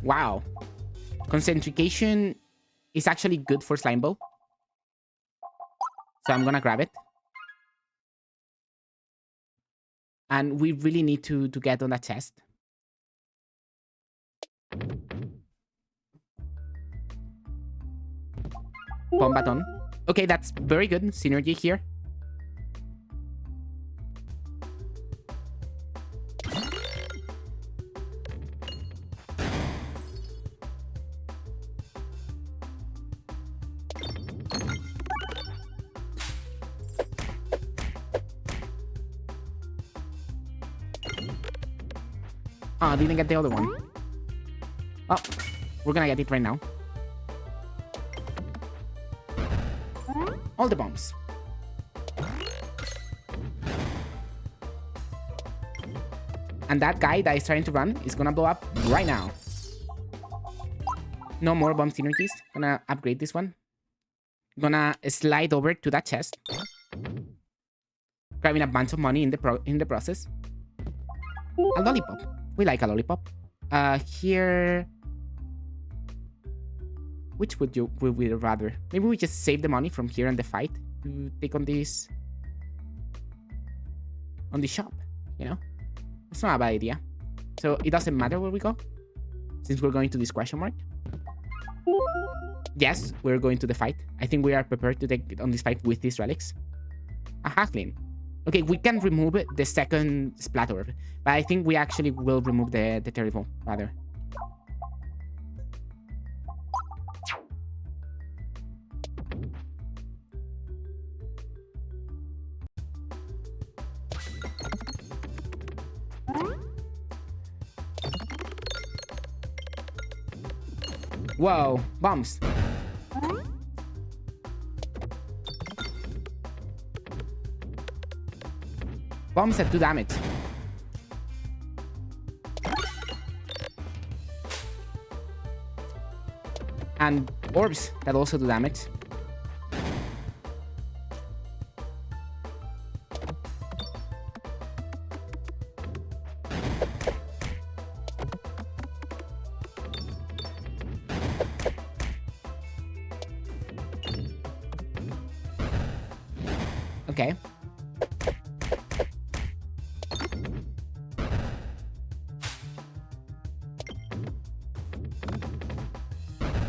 Wow. Concentration is actually good for Slimebo. So I'm gonna grab it. And we really need to get on that chest. Bomb baton. Okay, that's very good. Synergy here. Oh, I didn't get the other one. Oh, we're gonna get it right now. All the bombs. And that guy that is trying to run is gonna blow up right now. No more bomb synergies. Gonna upgrade this one. Gonna slide over to that chest. Grabbing a bunch of money in the process. A lollipop. We like a lollipop. Here... Which would we rather? Maybe we just save the money from here in the fight to take on this... on the shop, you know? It's not a bad idea. So it doesn't matter where we go, since we're going to this question mark. Yes, we're going to the fight. I think we are prepared to take on this fight with these relics. A halfling. Okay, we can remove the second splat orb, but I think we actually will remove the terrible, rather. Whoa, bombs. Bombs that do damage. And orbs that also do damage. Okay.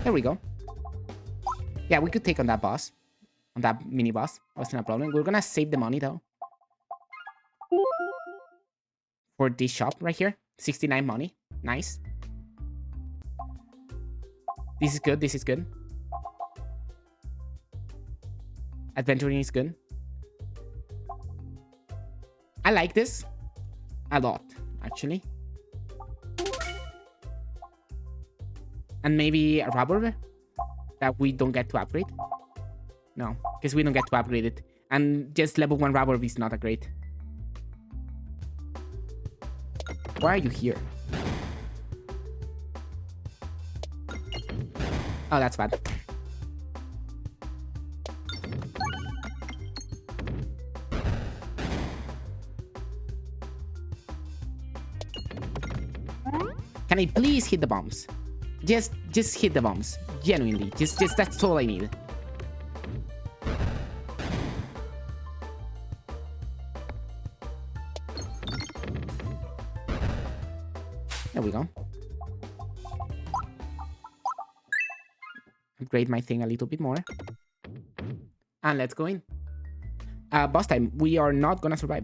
There we go. Yeah, we could take on that boss. On that mini boss. That's not a problem. We're gonna save the money though. For this shop right here. 69 money. Nice. This is good. This is good. Adventuring is good. I like this a lot, actually. And maybe a rubber that we don't get to upgrade. No, because we don't get to upgrade it. And just level 1 rubber is not a great. Why are you here? Oh, that's bad. Can I please hit the bombs? Just hit the bombs. Genuinely. Just that's all I need. There we go. Upgrade my thing a little bit more. And let's go in. Boss time. We are not gonna survive.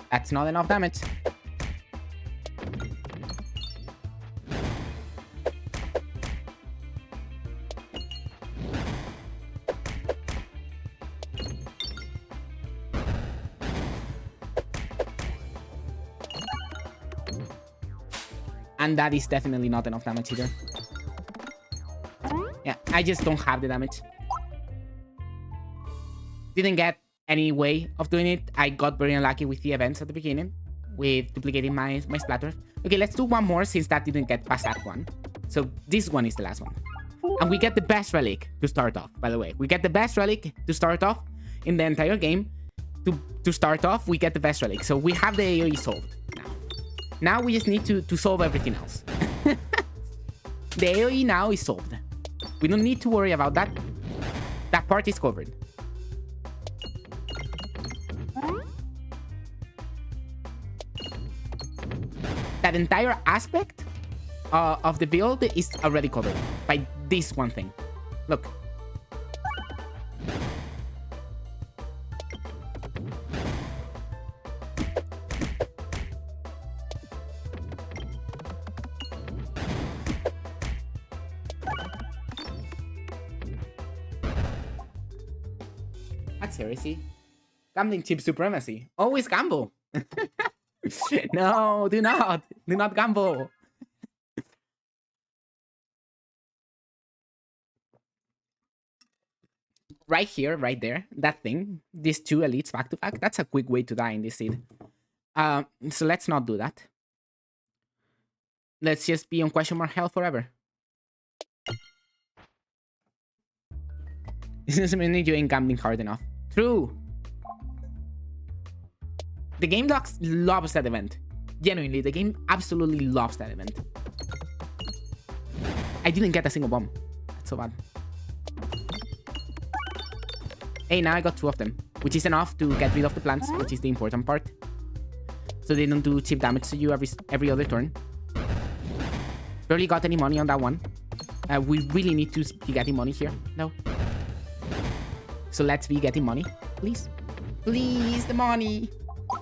That's not enough damage. And that is definitely not enough damage either. Yeah, I just don't have the damage. Didn't get any way of doing it. I got very unlucky with the events at the beginning, with duplicating my splatter. Okay, let's do one more since that didn't get past that one. So this one is the last one. And we get the best relic to start off, by the way. We get the best relic to start off in the entire game. To start off, we get the best relic. So we have the AoE solved now. Now we just need to solve everything else. The AoE now is solved. We don't need to worry about that. That part is covered. That entire aspect of the build is already covered by this one thing. Look. That's heresy. Gambling chip supremacy. Always gamble. No, do not. Do not gamble. Right here, right there, that thing, these two elites back to back, that's a quick way to die in this seed. So let's not do that. Let's just be on question mark hell forever. This doesn't mean you ain't gambling hard enough. True. The game loves that event. Genuinely, the game absolutely loves that event. I didn't get a single bomb. That's so bad. Hey, now I got 2 of them, which is enough to get rid of the plants, which is the important part. So they don't do cheap damage to you every other turn. Barely got any money on that one. We really need to be getting money here. No. So let's be getting money, please. Please, the money.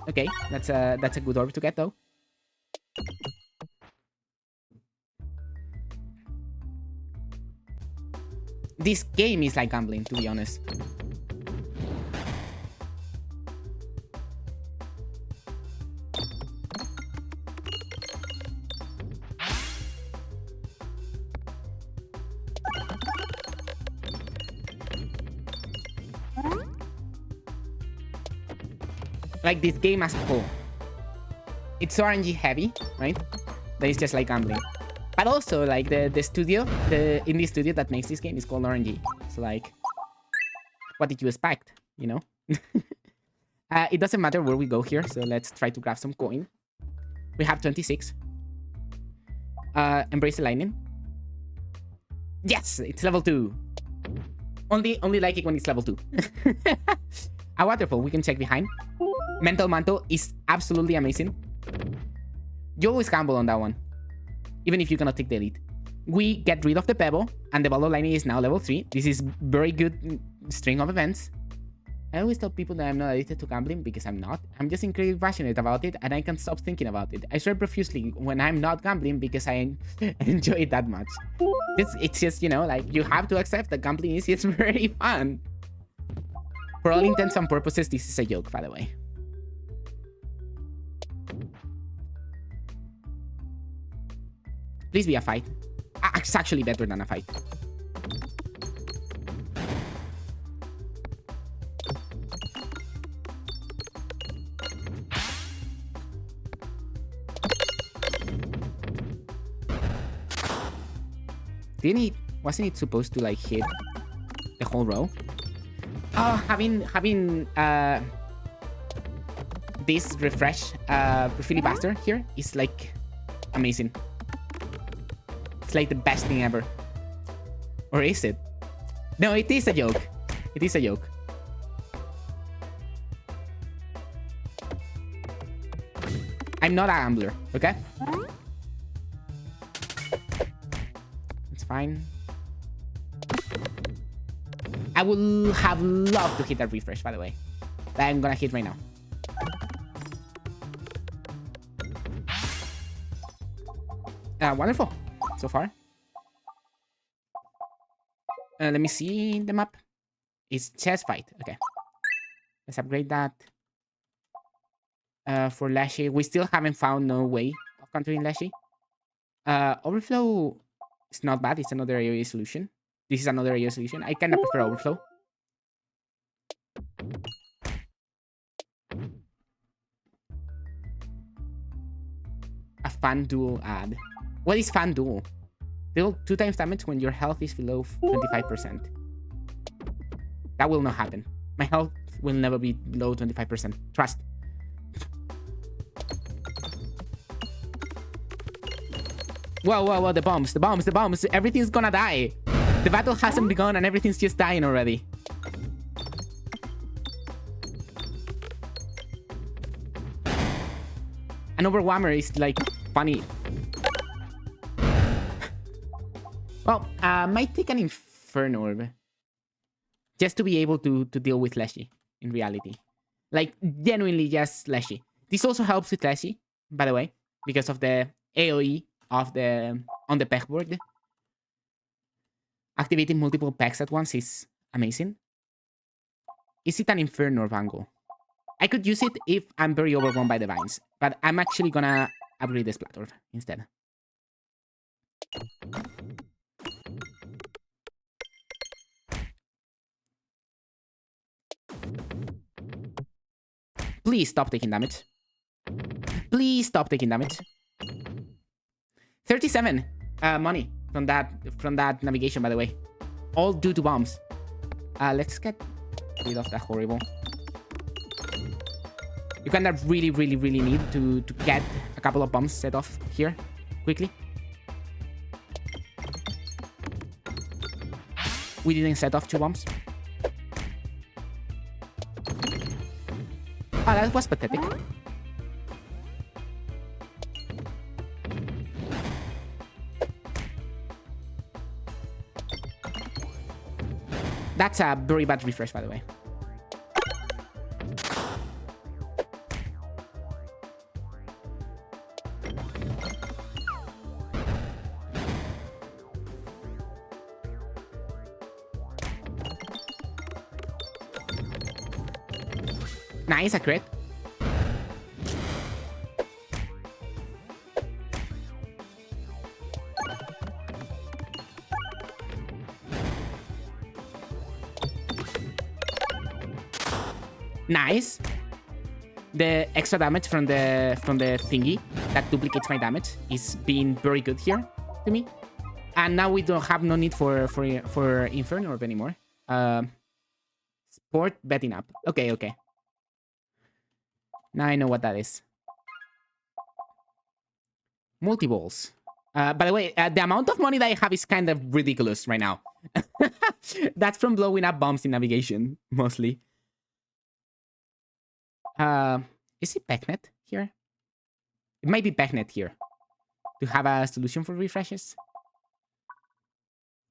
Okay, that's a good orb to get though. This game is like gambling, to be honest. Like this game as a whole. It's RNG heavy, right? That is just like gambling. But also like the studio, the indie studio that makes this game is called RNG. So like, what did you expect? You know? It doesn't matter where we go here. So let's try to grab some coin. We have 26. Embrace the lightning. Yes, it's level 2. Only like it when it's level 2. A waterfall, we can check behind. Mental Mantle is absolutely amazing. You always gamble on that one, even if you cannot take the elite. We get rid of the pebble, and the ball lightning is now level 3. This is very good string of events. I always tell people that I'm not addicted to gambling because I'm not. I'm just incredibly passionate about it, and I can't stop thinking about it. I swear profusely when I'm not gambling because I enjoy it that much. It's just, you know, like you have to accept that gambling is just very fun. For all intents and purposes, this is a joke, by the way. Please be a fight. It's actually better than a fight. Didn't it? Wasn't it supposed to like hit the whole row? Oh, having this refresh filibuster here is like amazing. It's like the best thing ever. Or is it? No, it is a joke. It is a joke. I'm not a gambler, okay? It's fine. I would have loved to hit that refresh, by the way. That I'm gonna hit right now. Wonderful. So far. Let me see the map. It's chess fight. Okay. Let's upgrade that. For Lashy, we still haven't found no way of countering Lashy. Overflow is not bad. It's another AoE solution. This is another AoE solution. I kind of prefer Overflow. A fan duel ad. What is fan duel? Deal 2 times damage when your health is below 25%. That will not happen. My health will never be below 25%. Trust. Whoa, the bombs. Everything's gonna die. The battle hasn't begun and everything's just dying already. An overwhammer is like funny. Well, might take an Inferno Orb. Just to be able to deal with Leshy in reality. Like, genuinely just Leshy. This also helps with Leshy, by the way, because of the AoE of the on the pegboard. Activating multiple pegs at once is amazing. Is it an Inferno Orb angle? I could use it if I'm very overwhelmed by the vines, but I'm actually gonna upgrade the Splat Orb instead. Please stop taking damage. Please stop taking damage. 37 money from that navigation, by the way. All due to bombs. Let's get rid of that horrible. You kind of really need to get a couple of bombs set off here quickly. We didn't set off 2 bombs. Oh, that was pathetic. That's a very bad refresh, by the way. Nice, a crit. Nice. The extra damage from the thingy that duplicates my damage is being very good here to me. And now we don't have no need for Inferno Orb anymore. Sport betting up. Okay. Now I know what that is. Multi-balls. By the way, the amount of money that I have is kind of ridiculous right now. That's from blowing up bombs in navigation, mostly. Is it Pecknet here? It might be Pecknet here. To have a solution for refreshes?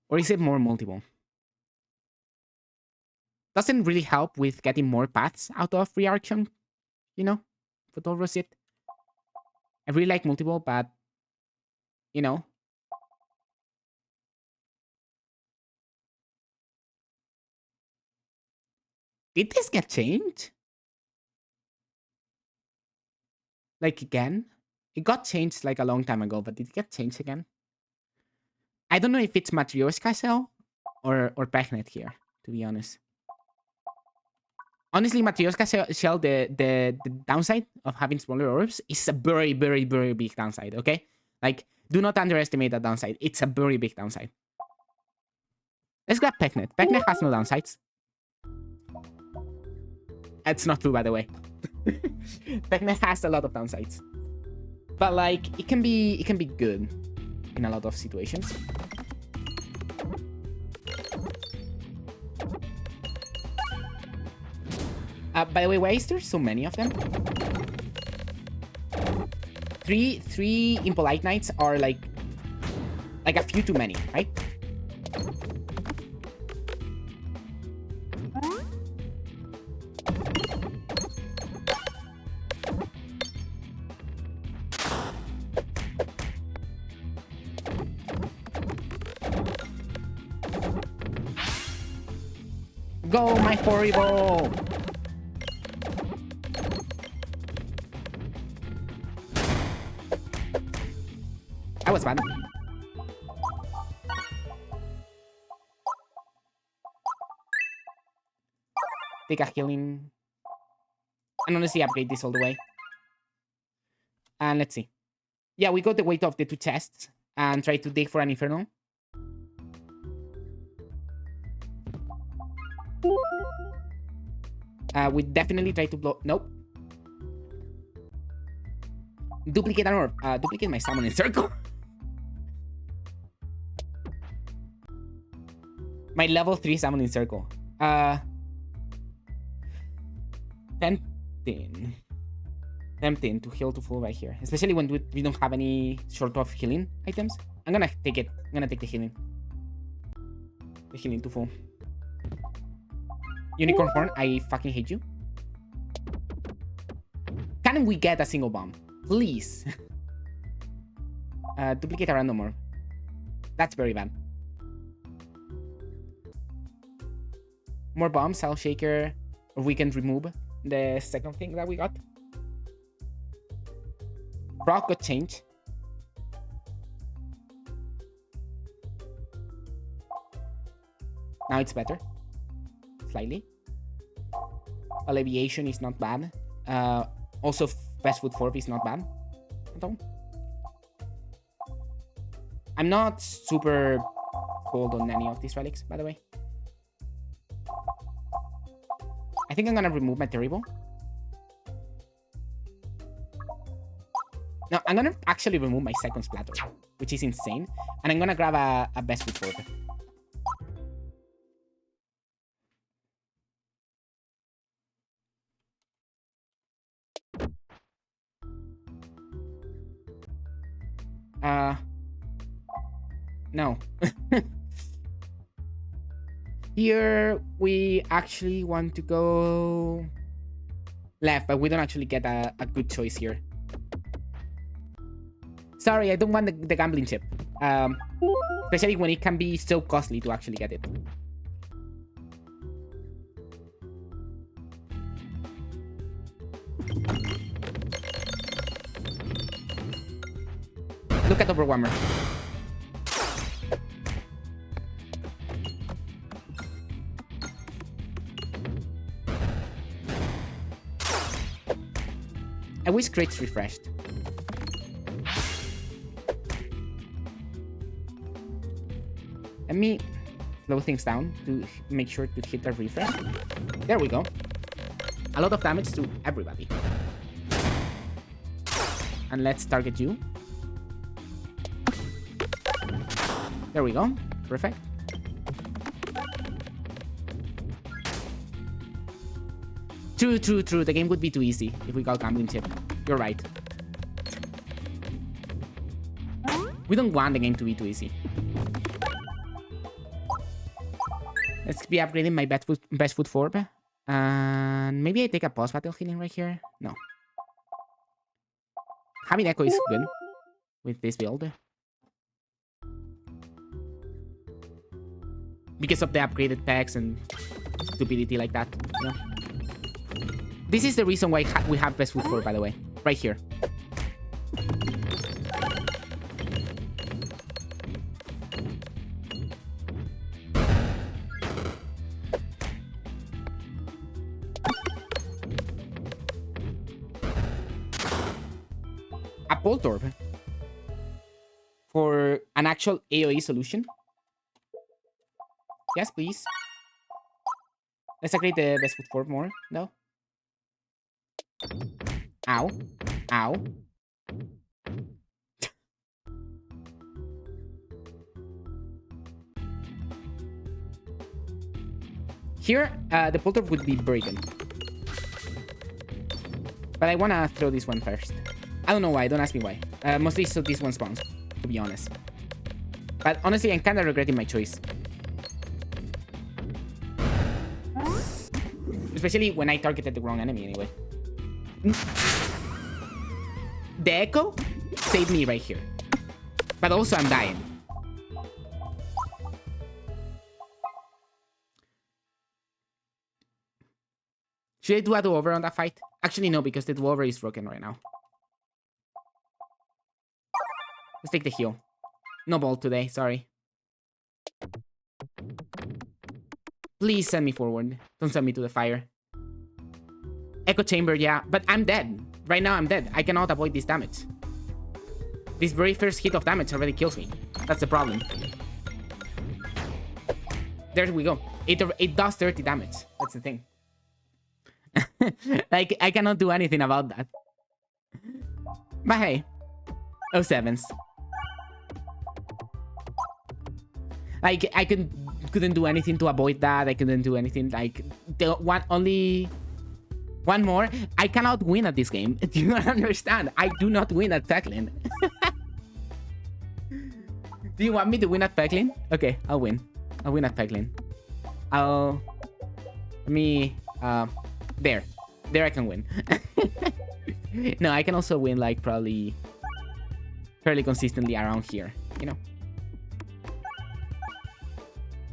Or is it more multiple? Doesn't really help with getting more paths out of reaction, you know? Photo Rosit. I really like multiple, but you know. Did this get changed? Like again? It got changed like a long time ago, but did it get changed again? I don't know if it's Matryoshka Shell or Pecknet here, to be honest. Honestly, Matryoshka Shell, the downside of having smaller orbs is a very big downside, okay? Like, do not underestimate that downside. It's a very big downside. Let's grab Pegnet. Pegnet has no downsides. That's not true, by the way. Pegnet has a lot of downsides. But like it can be good in a lot of situations. By the way, why is there so many of them? Three impolite knights are like a few too many, right? Go, my horrible! That was fun. Take a healing. And honestly, upgrade this all the way. And let's see. Yeah, we got the weight of the 2 chests and try to dig for an infernal. We definitely try to blow. Nope. Duplicate an orb. Duplicate my summoning circle. My level 3 summoning circle. Tempting to heal to full right here. Especially when we don't have any sort of healing items. I'm gonna take it. I'm gonna take the healing. The healing to full. Unicorn horn, I fucking hate you. Can we get a single bomb? Please. Duplicate a random orb. That's very bad. More bombs, Cell Shaker, or we can remove the second thing that we got. Rock got changed. Now it's better. Slightly. Alleviation is not bad. Also, Best Foot Forb is not bad at all. I'm not super sold on any of these relics, by the way. I think I'm gonna remove my Terrible. No, I'm gonna actually remove my second Splatter, which is insane. And I'm gonna grab a Best Foot Forb. No. Here, we actually want to go left, but we don't actually get a good choice here. Sorry, I don't want the gambling chip. Especially when it can be so costly to actually get it. Look at Overwhelmer. I wish crates refreshed. Let me slow things down to make sure to hit a refresh. There we go. A lot of damage to everybody. And let's target you. There we go. Perfect. True. The game would be too easy if we got gambling chip. You're right. We don't want the game to be too easy. Let's be upgrading my best foot Forb. And maybe I take a pause battle healing right here. No. Having Echo is good with this build. Because of the upgraded packs and stupidity like that, you know? This is the reason why we have best foot Forb, by the way. Right here. A Bolt Orb. For an actual AoE solution. Yes, please. Let's activate the best foot form more. No. Ow. Ow. Here, the Polter would be very good. But I wanna throw this one first. I don't know why, don't ask me why. Mostly so this one spawns, to be honest. But honestly, I'm kinda regretting my choice. Especially when I targeted the wrong enemy anyway. The Echo saved me right here. But also I'm dying. Should I do a do-over on that fight? Actually, no, because the do-over is broken right now. Let's take the heal. No ball today, sorry. Please send me forward. Don't send me to the fire. Echo chamber, yeah, but I'm dead. Right now I'm dead. I cannot avoid this damage. This very first hit of damage already kills me. That's the problem. There we go. It does 30 damage. That's the thing. Like, I cannot do anything about that. But hey. 07s. Like, I couldn't do anything to avoid that. I couldn't do anything. Like, only one more. I cannot win at this game. Do you not understand? I do not win at peglin. Do you want me to win at peglin? Okay, I'll win. I'll win at peglin. There I can win. No, I can also win, like, probably fairly consistently around here, you know?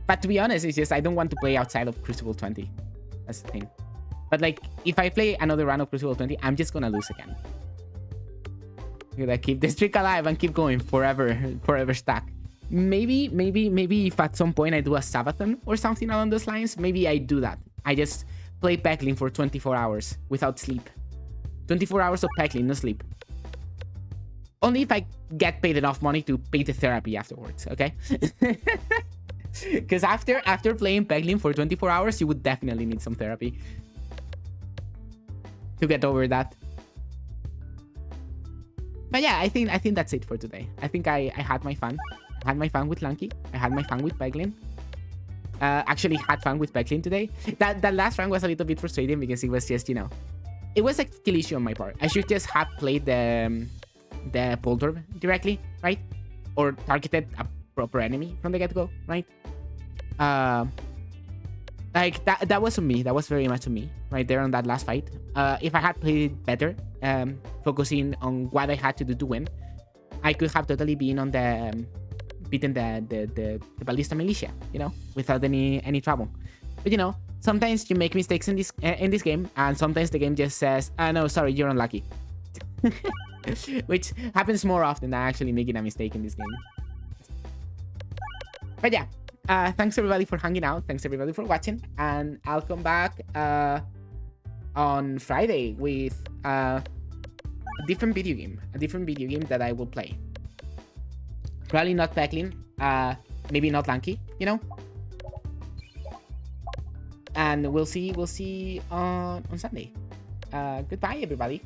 But to be honest, it's just I don't want to play outside of Crucible 20. That's the thing. But, like, if I play another round of Crucible 20, I'm just gonna lose again. I'm gonna keep the streak alive and keep going forever stack. Maybe if at some point I do a Sabathon or something along those lines, maybe I do that. I just play peglin for 24 hours without sleep. 24 hours of peglin, no sleep. Only if I get paid enough money to pay the therapy afterwards, okay? Because after playing peglin for 24 hours, you would definitely need some therapy to get over that. But yeah, I think that's it for today. I think I had my fun. I had my fun with Lunky. I had my fun with peglin. Actually had fun with peglin today. That last round was a little bit frustrating because it was just, you know, it was a skill issue on my part. I should just have played the Polter directly, right? Or targeted a proper enemy from the get-go, right? Like that was on me. That was very much on me right there on that last fight. If I had played it better, focusing on what I had to do to win, I could have totally been on the beaten the Ballista Militia, you know, without any trouble. But you know, sometimes you make mistakes in this game, and sometimes the game just says, no, sorry, you're unlucky. Which happens more often than actually making a mistake in this game. But yeah, thanks everybody for hanging out. Thanks everybody for watching. And I'll come back on Friday with a different video game. A different video game that I will play. Probably not peglin. Maybe not Lanky, you know? And we'll see on Sunday. Goodbye, everybody.